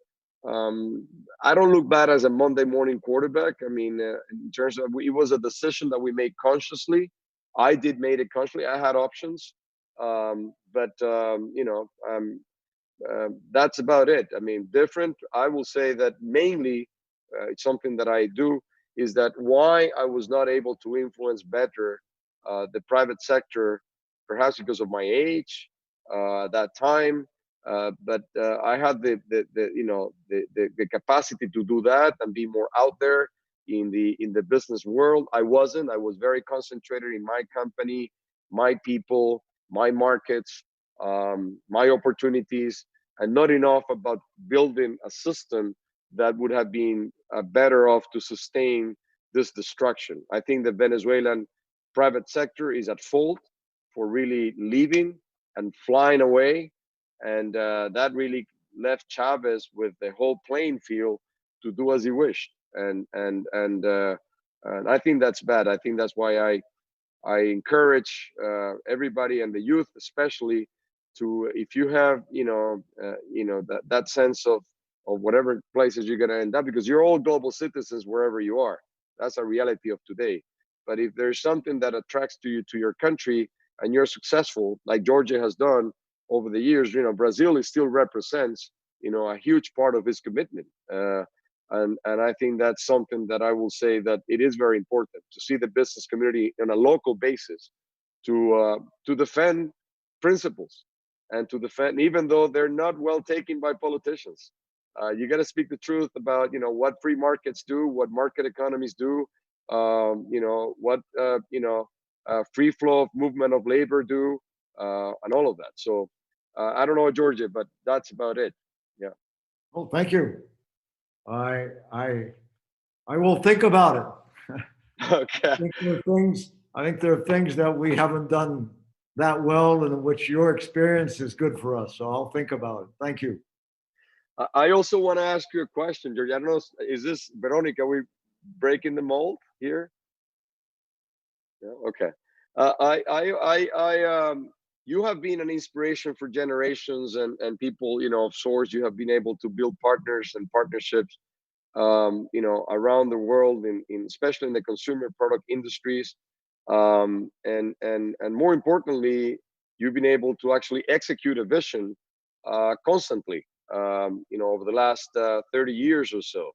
I don't look bad as a Monday morning quarterback. I mean, in terms of, it was a decision that we made consciously. I did made it consciously. I had options, but you know, that's about it. I mean, different. I will say that mainly it's something that I do, is that why I was not able to influence better the private sector, perhaps because of my age that time. But I had the you know, the capacity to do that and be more out there in the business world. I wasn't. I was very concentrated in my company, my people, my markets, my opportunities, and not enough about building a system that would have been better off to sustain this destruction. I think the Venezuelan private sector is at fault for really leaving and flying away, and that really left Chavez with the whole playing field to do as he wished, and I think that's bad. I think that's why I encourage everybody, and the youth especially, to, if you have, you know, that sense of whatever places you're going to end up, because you're all global citizens wherever you are. That's a reality of today. But if there's something that attracts to you, to your country, and you're successful, like Georgia has done over the years, you know, Brazil still represents, you know, a huge part of his commitment. And I think that's something that I will say that it is very important to see the business community on a local basis to defend principles and to defend, even though they're not well taken by politicians. You got to speak the truth about, you know, what free markets do, what market economies do, you know, what free flow of movement of labor do, and all of that. So I don't know, Georgia, but that's about it. Yeah. Oh, thank you. I will think about it. Okay. I think there are things that we haven't done that well, and in which your experience is good for us. So I'll think about it. Thank you. I also want to ask you a question, George. I don't know, is this Veronica? Are we breaking the mold here? Yeah. Okay. You have been an inspiration for generations and people, you know, of sorts. You have been able to build partners and partnerships, you know, around the world, in especially in the consumer product industries. and more importantly, you've been able to actually execute a vision constantly, over the last 30 years or so.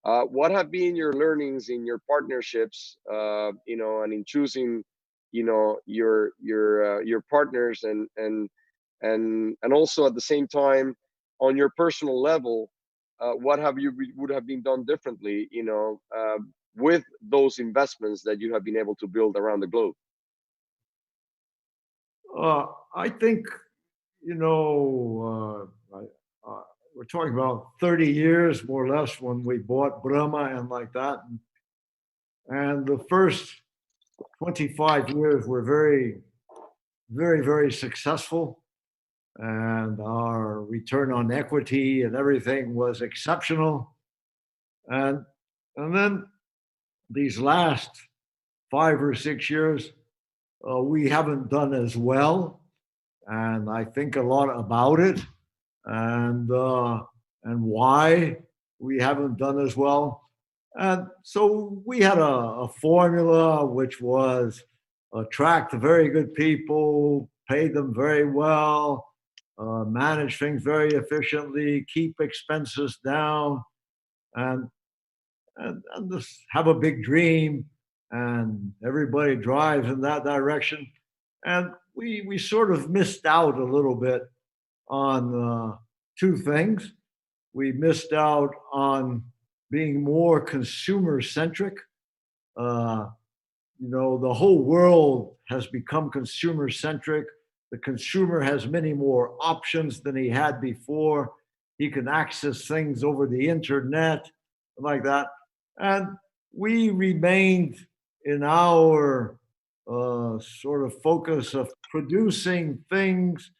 What have been your learnings in your partnerships, and in choosing, your partners, and also at the same time, on your personal level, what would have been done differently, with those investments that you have been able to build around the globe? I think, we're talking about 30 years more or less when we bought Brahma and like that. And the first 25 years were very, very, very successful. And our return on equity and everything was exceptional. And then these last 5 or 6 years, we haven't done as well. And I think a lot about it, and why we haven't done as well. And so we had a formula which was attract very good people, pay them very well, manage things very efficiently, keep expenses down, and just have a big dream, and everybody drives in that direction. And we sort of missed out a little bit on two things. We missed out on being more consumer centric. The whole world has become consumer centric. The consumer has many more options than he had before. He can access things over the internet, like that. And we remained in our sort of focus of producing things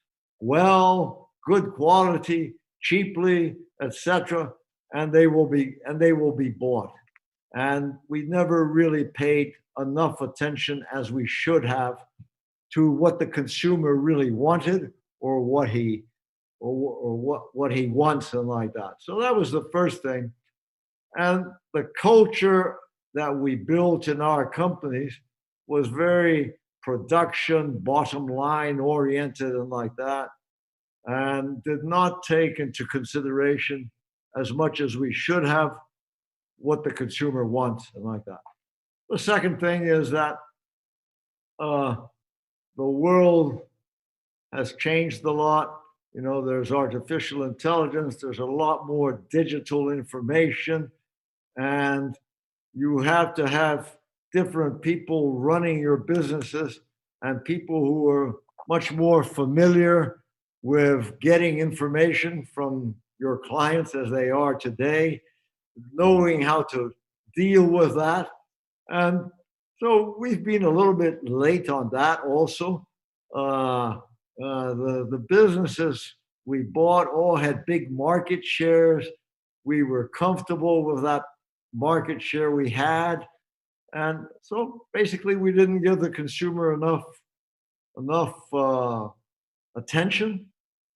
well, good quality, cheaply, etc., and they will be bought. And we never really paid enough attention as we should have to what the consumer really wanted, or what he what he wants, and like that. So that was the first thing. And the culture that we built in our companies was very production, bottom line oriented, and like that, and did not take into consideration as much as we should have what the consumer wants, and like that. The second thing is that the world has changed a lot. There's artificial intelligence, there's a lot more digital information, and you have to have different people running your businesses, and people who are much more familiar with getting information from your clients as they are today, knowing how to deal with that. And so we've been a little bit late on that also. The businesses we bought all had big market shares. We were comfortable with that market share we had. And so basically we didn't give the consumer enough attention,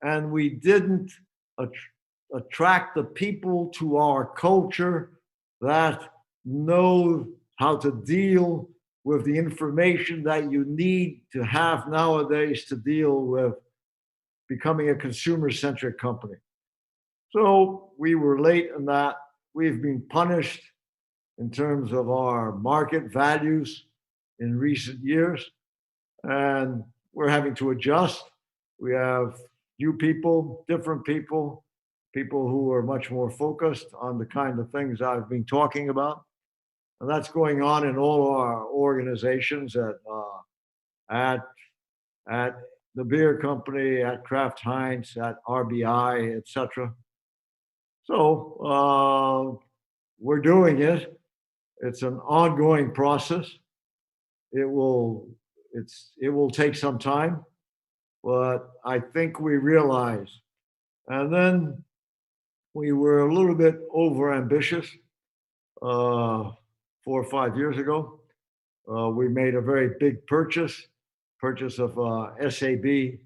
and we didn't attract the people to our culture that know how to deal with the information that you need to have nowadays to deal with becoming a consumer-centric company. So we were late in that. We've been punished in terms of our market values in recent years, and we're having to adjust. We have new people, different people, people who are much more focused on the kind of things I've been talking about. And that's going on in all our organizations at the beer company, at Kraft Heinz, at RBI, etc. So we're doing it. It's an ongoing process. It will take some time, but I think we realize. And then we were a little bit over ambitious 4 or 5 years ago. We made a very big purchase of SAB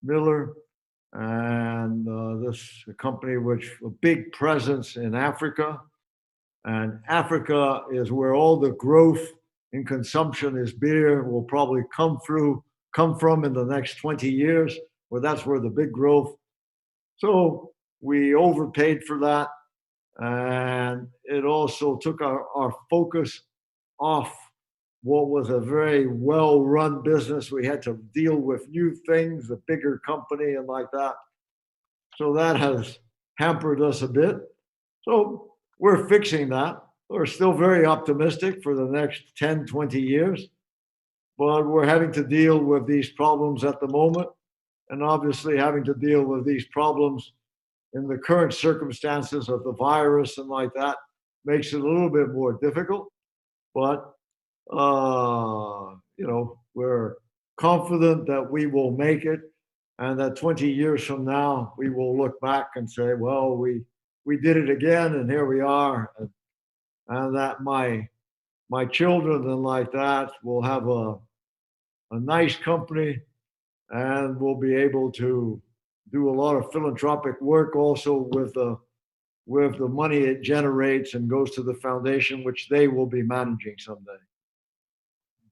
Miller, and this company which a big presence in Africa. And Africa is where all the growth in consumption is beer will probably come from in the next 20 years, where that's where the big growth. So we overpaid for that. And it also took our focus off what was a very well-run business. We had to deal with new things, a bigger company and like that. So that has hampered us a bit. So we're fixing that. We're still very optimistic for the next 10, 20 years, but we're having to deal with these problems at the moment, and obviously having to deal with these problems in the current circumstances of the virus and like that makes it a little bit more difficult. But, we're confident that we will make it, and that 20 years from now, we will look back and say, well, we did it again, and here we are. And that my children and like that will have a nice company, and will be able to do a lot of philanthropic work also with the money it generates and goes to the foundation, which they will be managing someday.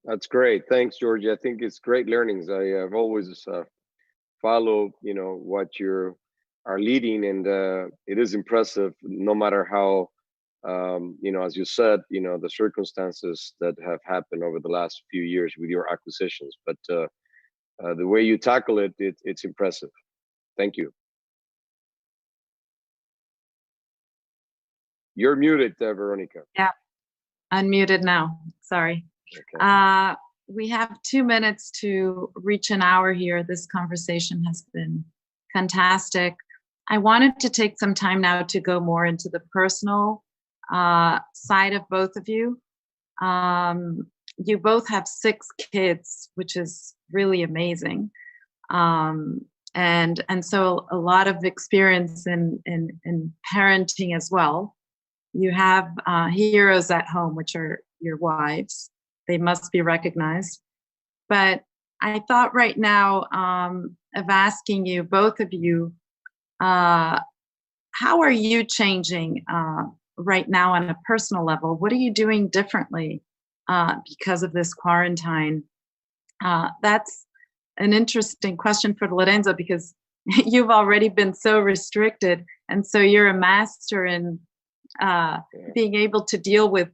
That's great. Thanks, Georgie. I think it's great learnings. I have always followed, what you are leading, and it is impressive, no matter how, as you said, the circumstances that have happened over the last few years with your acquisitions. But the way you tackle it, it's impressive. Thank you. You're muted, Veronica. Yeah, unmuted now. Sorry. Okay. We have 2 minutes to reach an hour here. This conversation has been fantastic. I wanted to take some time now to go more into the personal side of both of you. You both have 6 kids, which is really amazing. And so a lot of experience in parenting as well. You have heroes at home, which are your wives. They must be recognized. But I thought right now of asking you, both of you, how are you changing right now on a personal level? What are you doing differently because of this quarantine? That's an interesting question for Lorenzo, because you've already been so restricted, and so you're a master in being able to deal with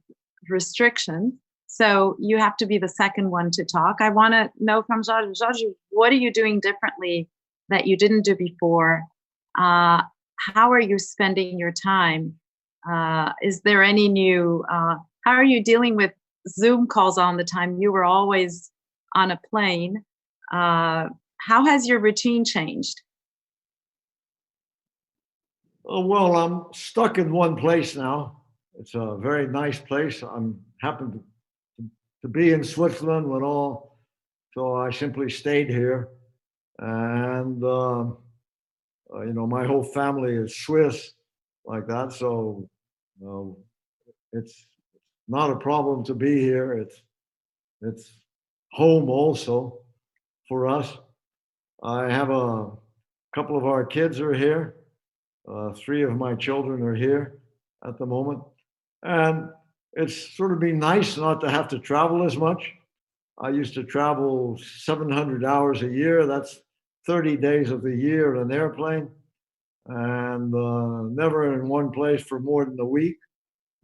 restrictions. So you have to be the second one to talk. I want to know from Jorge. Jorge, what are you doing differently that you didn't do before? How are you spending your time? Is there any new, how are you dealing with Zoom calls all the time? You were always on a plane. How has your routine changed? Well, I'm stuck in one place now. It's a very nice place. I'm happen to be in Switzerland when all, so I simply stayed here. And, my whole family is Swiss like that. So it's not a problem to be here. It's home also for us. I have a couple of our kids are here. 3 of my children are here at the moment. And it's sort of been nice not to have to travel as much. I used to travel 700 hours a year. That's 30 days of the year in an airplane, and never in one place for more than a week.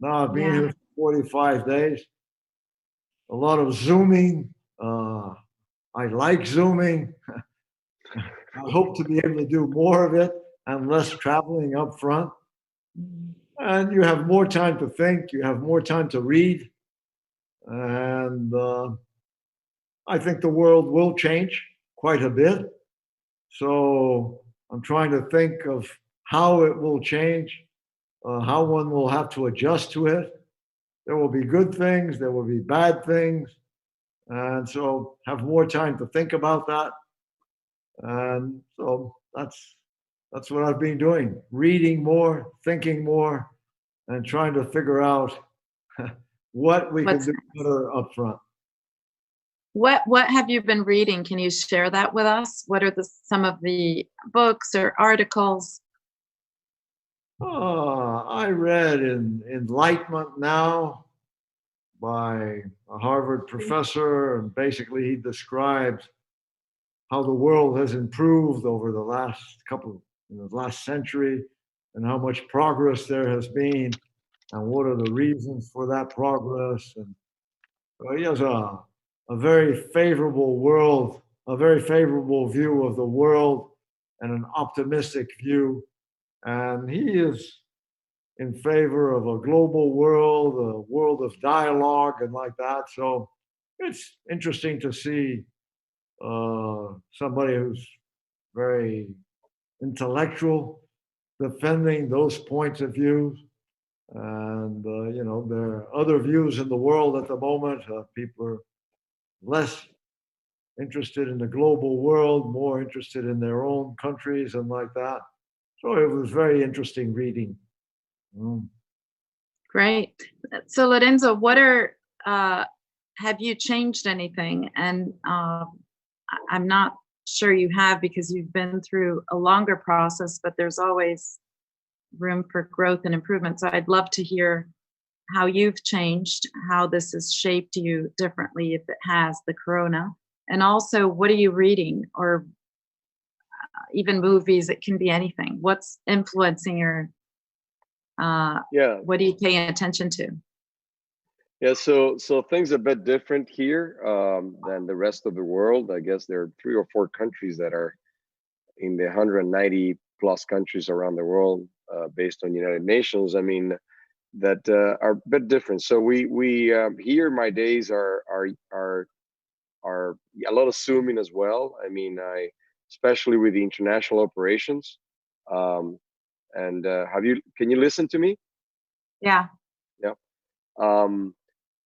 Now I've been here for 45 days. A lot of Zooming. I like Zooming. I hope to be able to do more of it and less traveling up front. And you have more time to think, you have more time to read. And I think the world will change quite a bit. So I'm trying to think of how it will change, how one will have to adjust to it. There will be good things, there will be bad things. And so have more time to think about that. And so that's what I've been doing, reading more, thinking more, and trying to figure out what we can do better up front. What have you been reading? Can you share that with us? What are some of the books or articles? I read in Enlightenment Now by a Harvard professor, and basically he describes how the world has improved over the last century, and how much progress there has been, and what are the reasons for that progress. And he has a very favorable world, a very favorable view of the world, and an optimistic view. And he is in favor of a global world, a world of dialogue and like that. So it's interesting to see somebody who's very intellectual defending those points of view. And, there are other views in the world at the moment. People are less interested in the global world, more interested in their own countries and like that. So it was very interesting reading. Great. So Lorenzo, have you changed anything? And I'm not sure you have, because you've been through a longer process, but there's always room for growth and improvement. So I'd love to hear how you've changed, how this has shaped you differently, if it has, the corona. And also, what are you reading, or even movies? It can be anything. What's influencing your, what are you paying attention to? Yeah, so things are a bit different here than the rest of the world. I guess there are 3 or 4 countries that are in the 190 plus countries around the world, based on United Nations. I mean, that are a bit different. So we here, my days are a lot of Zooming as well. I mean, especially with the international operations. And can you listen to me? Yeah. Yeah.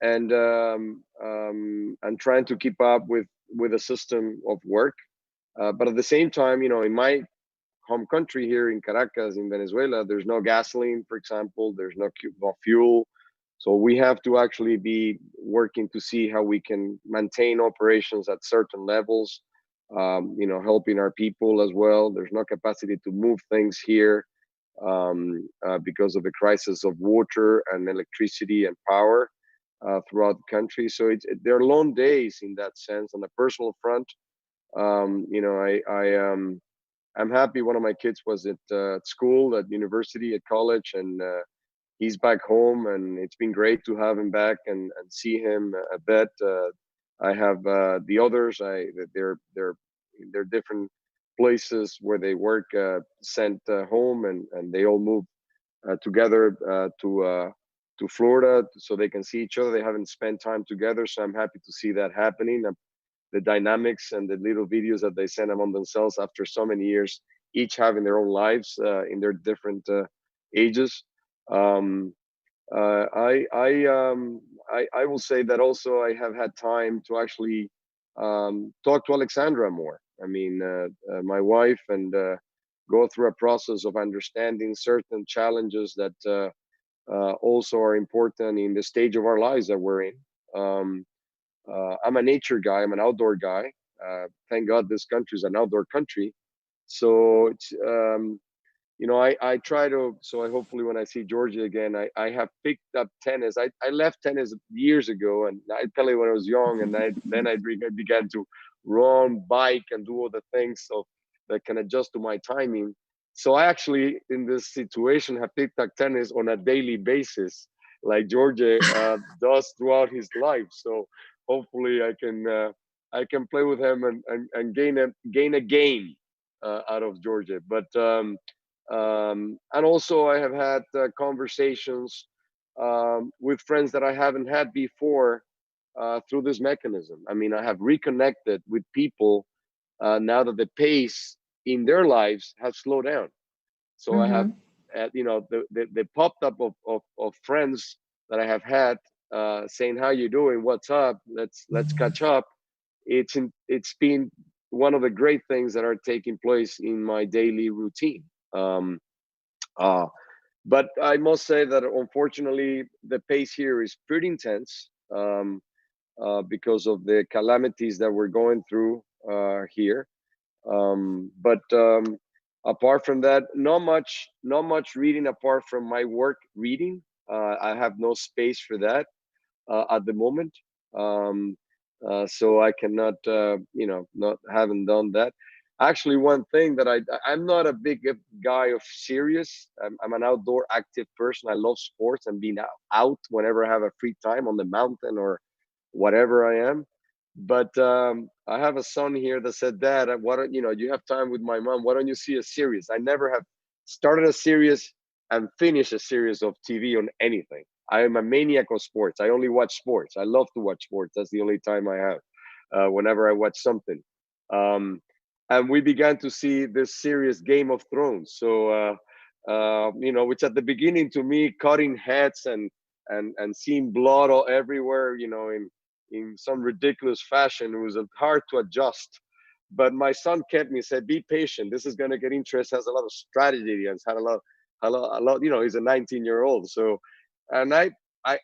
And I'm trying to keep up with a system of work, but at the same time, in my home country here in Caracas, in Venezuela, there's no gasoline, for example. There's no fuel, so we have to actually be working to see how we can maintain operations at certain levels. Helping our people as well. There's no capacity to move things here because of the crisis of water and electricity and power throughout the country. So there are long days in that sense. On the personal front, I'm happy one of my kids was at school, at university, at college, and he's back home, and it's been great to have him back and see him a bit. I have the others. They're different places where they work, sent home, and they all move together to Florida so they can see each other. They haven't spent time together, so I'm happy to see that happening. The dynamics and the little videos that they send among themselves after so many years, each having their own lives in their different ages. I will say that also I have had time to actually talk to Alexandra more. I mean, my wife, and go through a process of understanding certain challenges that also are important in the stage of our lives that we're in. I'm a nature guy. I'm an outdoor guy. Thank God this country is an outdoor country. So it's, I try to, so I hopefully when I see Georgia again, I have picked up tennis. I left tennis years ago, and I tell you when I was young, and then I began to run, bike, and do all the things so that can adjust to my timing. So I actually, in this situation, have picked up tennis on a daily basis, like Georgia does throughout his life. So hopefully I can play with him and gain a game out of Georgia. But and also I have had conversations with friends that I haven't had before through this mechanism. I mean, I have reconnected with people now that the pace in their lives has slowed down. So I have, the popped up of friends that I have had saying, "How you doing? What's up? Let's catch up." It's been one of the great things that are taking place in my daily routine. But I must say that unfortunately the pace here is pretty intense because of the calamities that we're going through here. But apart from that, not much reading apart from my work reading. I have no space for that. at the moment. So I cannot, not haven't done that. Actually, one thing that I'm not a big guy of serious. I'm an outdoor active person. I love sports and being out whenever I have a free time on the mountain or whatever I am. But I have a son here that said, Dad, why don't you have time with my mom? Why don't you see a series? I never have started a series and finished a series of TV on anything. I am a maniac of sports. I only watch sports. I love to watch sports. That's the only time I have whenever I watch something. And we began to see this series Game of Thrones. So, which at the beginning to me, cutting heads and seeing blood all everywhere, in some ridiculous fashion, it was hard to adjust. But my son kept me, said, be patient. This is going to get interesting. Has a lot of strategy and had a lot, he's a 19-year-old. So, and I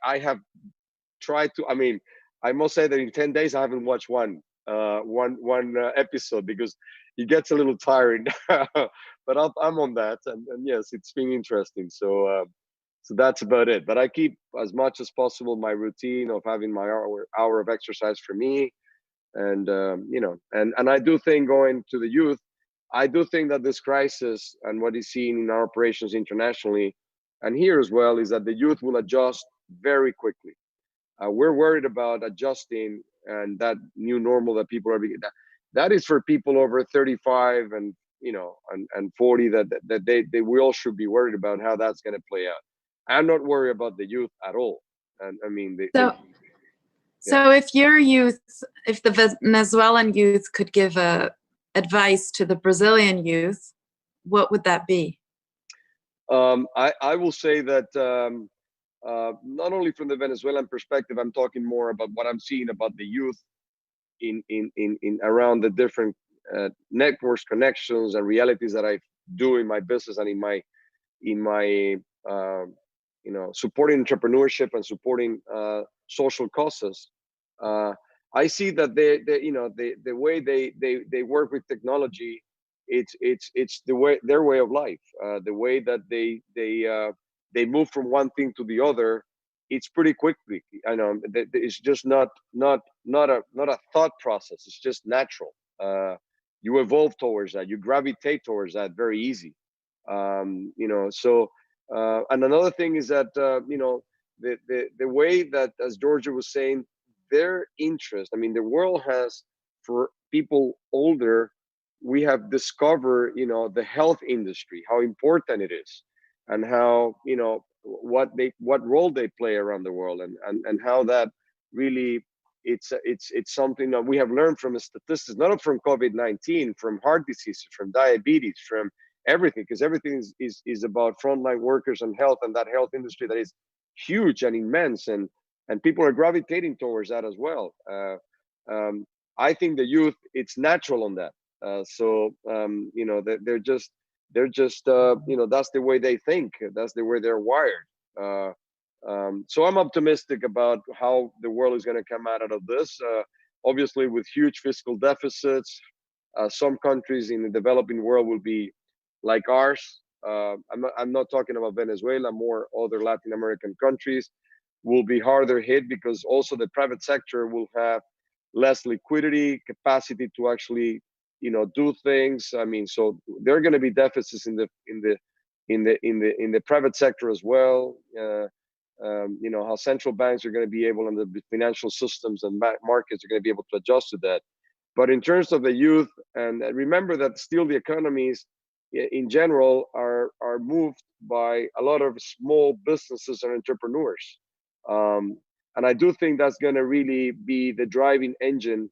have tried to, I must say that in 10 days, I haven't watched one episode because it gets a little tiring. But I'm on that. And yes, it's been interesting. So that's about it. But I keep as much as possible my routine of having my hour of exercise for me. And, and I do think going to the youth, I do think that this crisis and what is seen in our operations internationally and here as well is that the youth will adjust very quickly. We're worried about adjusting and that new normal that people are that is for people over 35 and 40 that we all should be worried about how that's going to play out. I'm not worried about the youth at all. And so if the Venezuelan youth could give advice to the Brazilian youth, what would that be? I will say that not only from the Venezuelan perspective, I'm talking more about what I'm seeing about the youth in around the different networks, connections, and realities that I do in my business and in my supporting entrepreneurship and supporting social causes. I see that the way they work with technology, it's their way of life. The way that they move from one thing to the other, it's pretty quickly. I know it's just not a thought process. It's just natural. You evolve towards that. You gravitate towards that very easy. So and another thing is that the way that, as Georgia was saying, their interest. The world has, for people older, we have discovered the health industry, how important it is, and how what role they play around the world, and how that really it's something that we have learned from the statistics, not from COVID-19, from heart disease, from diabetes, from everything, because everything is about frontline workers and health, and that health industry that is huge and immense, and people are gravitating towards that as well. I think the youth, it's natural on that. So they're just that's the way they think. That's the way they're wired. So I'm optimistic about how the world is going to come out of this. Obviously, with huge fiscal deficits, some countries in the developing world will be like ours. I'm not talking about Venezuela, more other Latin American countries will be harder hit because also the private sector will have less liquidity, capacity to actually do things. So there are going to be deficits in the private sector as well. How central banks are going to be able, and the financial systems and markets are going to be able to adjust to that. But in terms of the youth, and remember that still the economies in general are moved by a lot of small businesses and entrepreneurs. And I do think that's going to really be the driving engine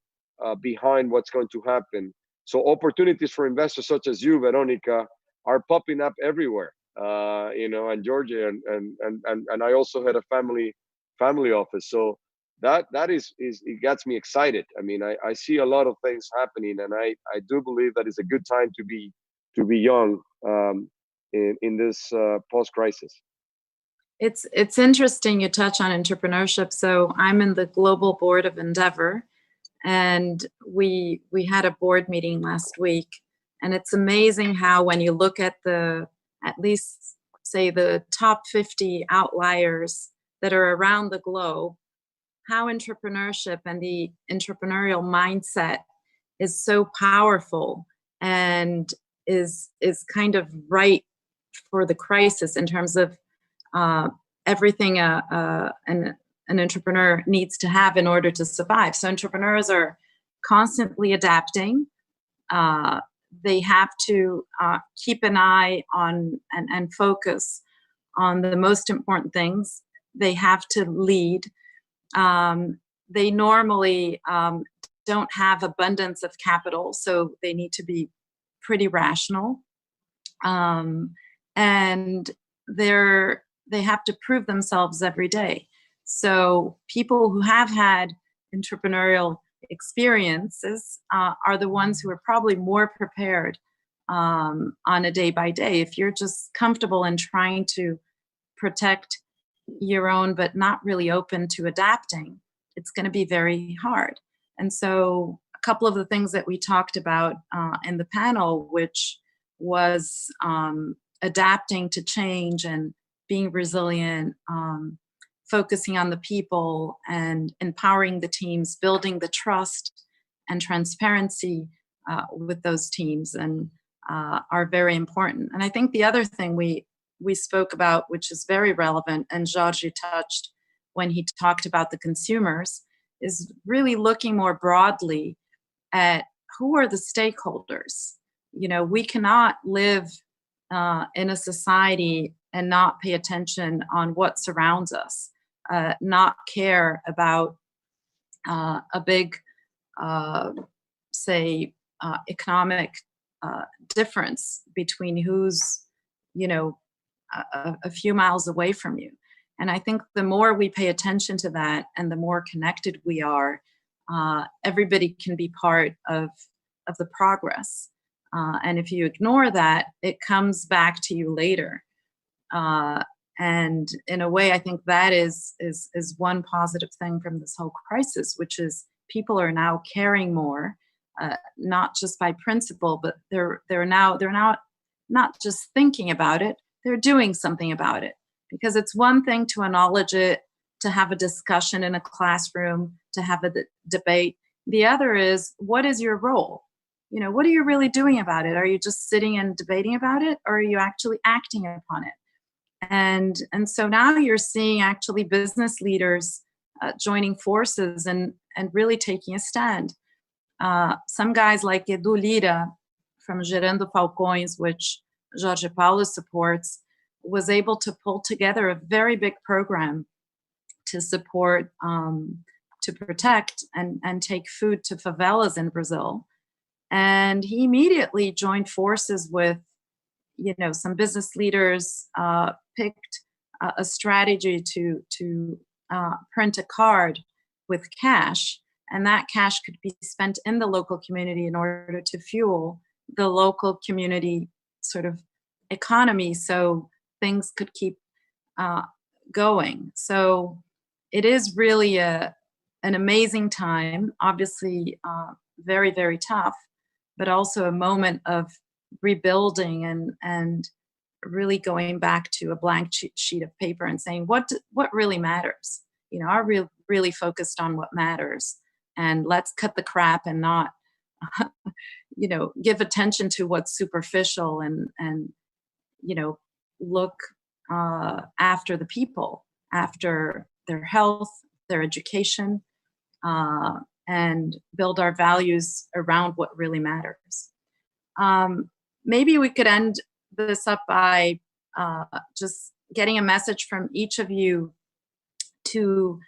behind what's going to happen. So opportunities for investors such as you, Veronica, are popping up everywhere. And Georgia, and I also had a family office. So that is it gets me excited. I see a lot of things happening, and I do believe that it's a good time to be young in this post-crisis. It's interesting you touch on entrepreneurship. So I'm in the global board of Endeavor, and we had a board meeting last week, and it's amazing how when you look at at least say the top 50 outliers that are around the globe, how entrepreneurship and the entrepreneurial mindset is so powerful and is kind of right for the crisis in terms of everything an entrepreneur needs to have in order to survive. So entrepreneurs are constantly adapting. They have to keep an eye on and focus on the most important things. They have to lead. They normally don't have abundance of capital, so they need to be pretty rational. And they have to prove themselves every day. So people who have had entrepreneurial experiences are the ones who are probably more prepared on a day by day. If you're just comfortable in trying to protect your own but not really open to adapting, it's going to be very hard. And so a couple of the things that we talked about in the panel, which was adapting to change and being resilient, focusing on the people and empowering the teams, building the trust and transparency with those teams, and are very important. And I think the other thing we spoke about, which is very relevant, and Jorge touched when he talked about the consumers, is really looking more broadly at who are the stakeholders. You know, we cannot live in a society and not pay attention on what surrounds us, not care about a big, say, economic difference between who's, you know, a few miles away from you. And I think the more we pay attention to that and the more connected we are, everybody can be part of the progress. And if you ignore that, it comes back to you later. And in a way, I think that is one positive thing from this whole crisis, which is people are now caring more, not just by principle, but they're now not just thinking about it, they're doing something about it. Because it's one thing to acknowledge it, to have a discussion in a classroom, to have a debate. The other is, what is your role? You know, what are you really doing about it? Are you just sitting and debating about it, or are you actually acting upon it? And so now you're seeing actually business leaders joining forces and really taking a stand. Some guys like Edu Lira from Gerando Falcões, which Jorge Paulo supports, was able to pull together a very big program to support, to protect and take food to favelas in Brazil. And he immediately joined forces with, you know, some business leaders, picked a strategy to print a card with cash, and that cash could be spent in the local community in order to fuel the local community sort of economy, so things could keep going. So it is really an amazing time, obviously very, very tough, but also a moment of rebuilding and really going back to a blank sheet of paper and saying, what really matters? You know, are we really focused on what matters? And let's cut the crap and not, you know, give attention to what's superficial and you know, look after the people, after their health, their education, and build our values around what really matters. Maybe we could end this up by just getting a message from each of you to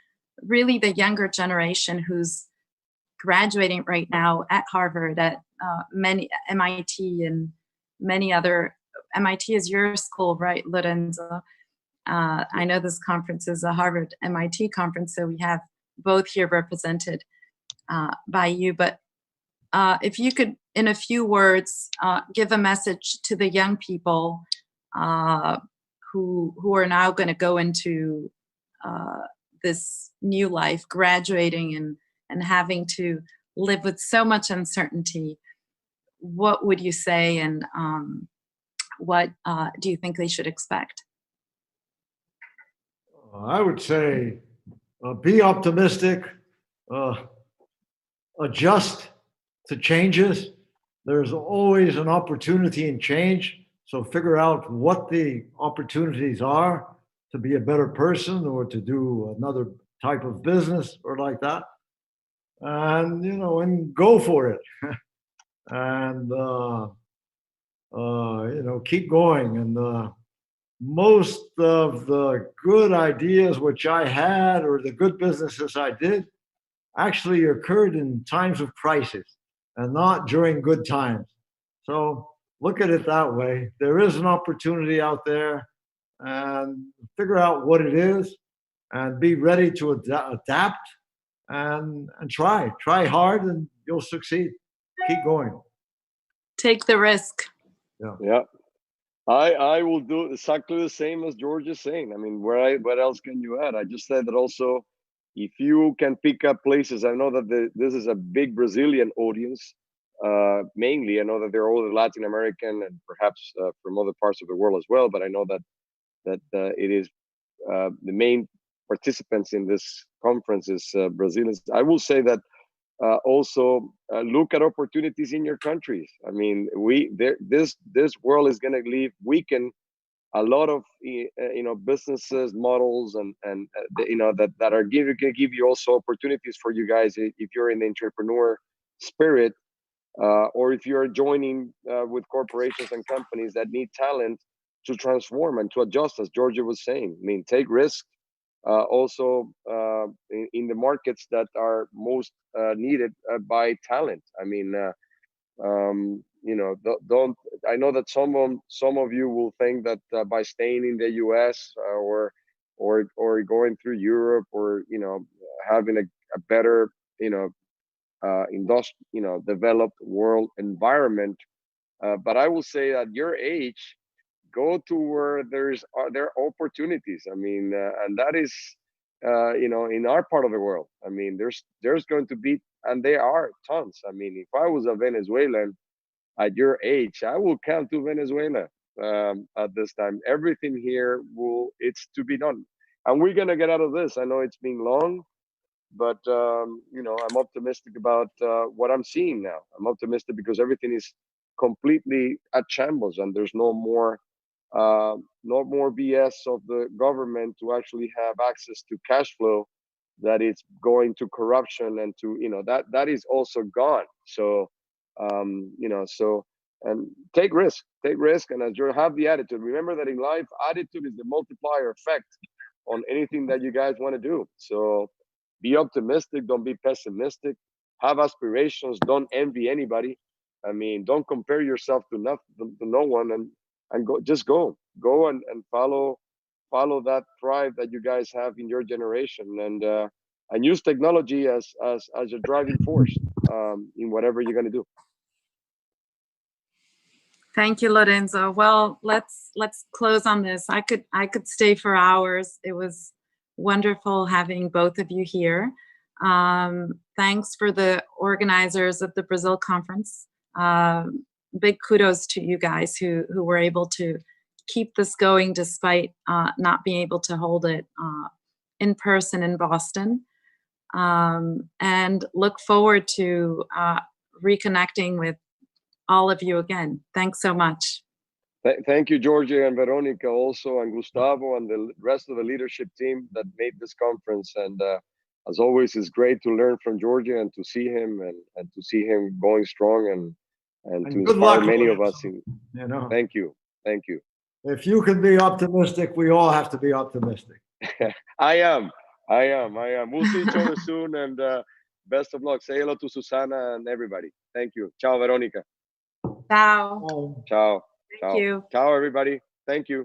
really the younger generation who's graduating right now at Harvard, at many MIT and many other. MIT is your school, right, Lorenzo? I know this conference is a Harvard MIT conference, so we have both here represented by you. But if you could, in a few words, give a message to the young people who are now going to go into this new life, graduating and having to live with so much uncertainty, what would you say, and what do you think they should expect? I would say be optimistic, adjust to changes. There's always an opportunity in change. So figure out what the opportunities are to be a better person or to do another type of business or like that. And, and go for it. And, keep going. And most of the good ideas which I had or the good businesses I did actually occurred in times of crisis and not during good times. So look at it that way. There is an opportunity out there, and figure out what it is and be ready to adapt and try hard, and you'll succeed. Keep going. Take the risk. Yeah. I will do exactly the same as George is saying. I mean, what else can you add? I just said that also, if you can pick up places, I know that this is a big Brazilian audience, mainly. I know that they're all Latin American and perhaps from other parts of the world as well. But I know that it is the main participants in this conference is Brazilians. I will say that also look at opportunities in your countries. I mean, this world is going to weaken a lot of businesses, models, and that are going to give you also opportunities for you guys if you're in the entrepreneur spirit, or if you're joining with corporations and companies that need talent to transform and to adjust, as Georgia was saying. I mean, take risks. Also in the markets that are most needed by talent. I mean, don't. I know that some of you will think that by staying in the U.S. Or going through Europe, or having a better developed world environment. But I will say at your age, go to where there are opportunities. I mean, and that is, in our part of the world. I mean, there's going to be, and there are tons. I mean, if I was a Venezuelan at your age, I will come to Venezuela at this time. Everything here it's to be done, and we're gonna get out of this. I know it's been long, but I'm optimistic about what I'm seeing now. I'm optimistic because everything is completely at shambles, and there's no more BS of the government to actually have access to cash flow that is going to corruption, and to that is also gone. So and take risk, and as you have the attitude, remember that in life, attitude is the multiplier effect on anything that you guys want to do. So be optimistic, don't be pessimistic, have aspirations, don't envy anybody. I mean, don't compare yourself to no one, and go and follow that drive that you guys have in your generation, and use technology as a driving force in whatever you're going to do. Thank you, Lorenzo. Well, let's close on this. I could stay for hours. It was wonderful having both of you here. Thanks for the organizers of the Brazil conference. Big kudos to you guys who were able to keep this going despite not being able to hold it in person in Boston. And look forward to reconnecting with all of you again. Thanks so much. Thank you, Georgia and Veronica, also, and Gustavo, and the rest of the leadership team that made this conference. And as always, it's great to learn from Georgia and to see him and to see him going strong and to inspire many of us. Thank you. If you can be optimistic, we all have to be optimistic. I am. We'll see each other soon, and best of luck. Say hello to Susana and everybody. Thank you. Ciao, Veronica. Ciao. Ciao. Thank you. Ciao, everybody. Thank you.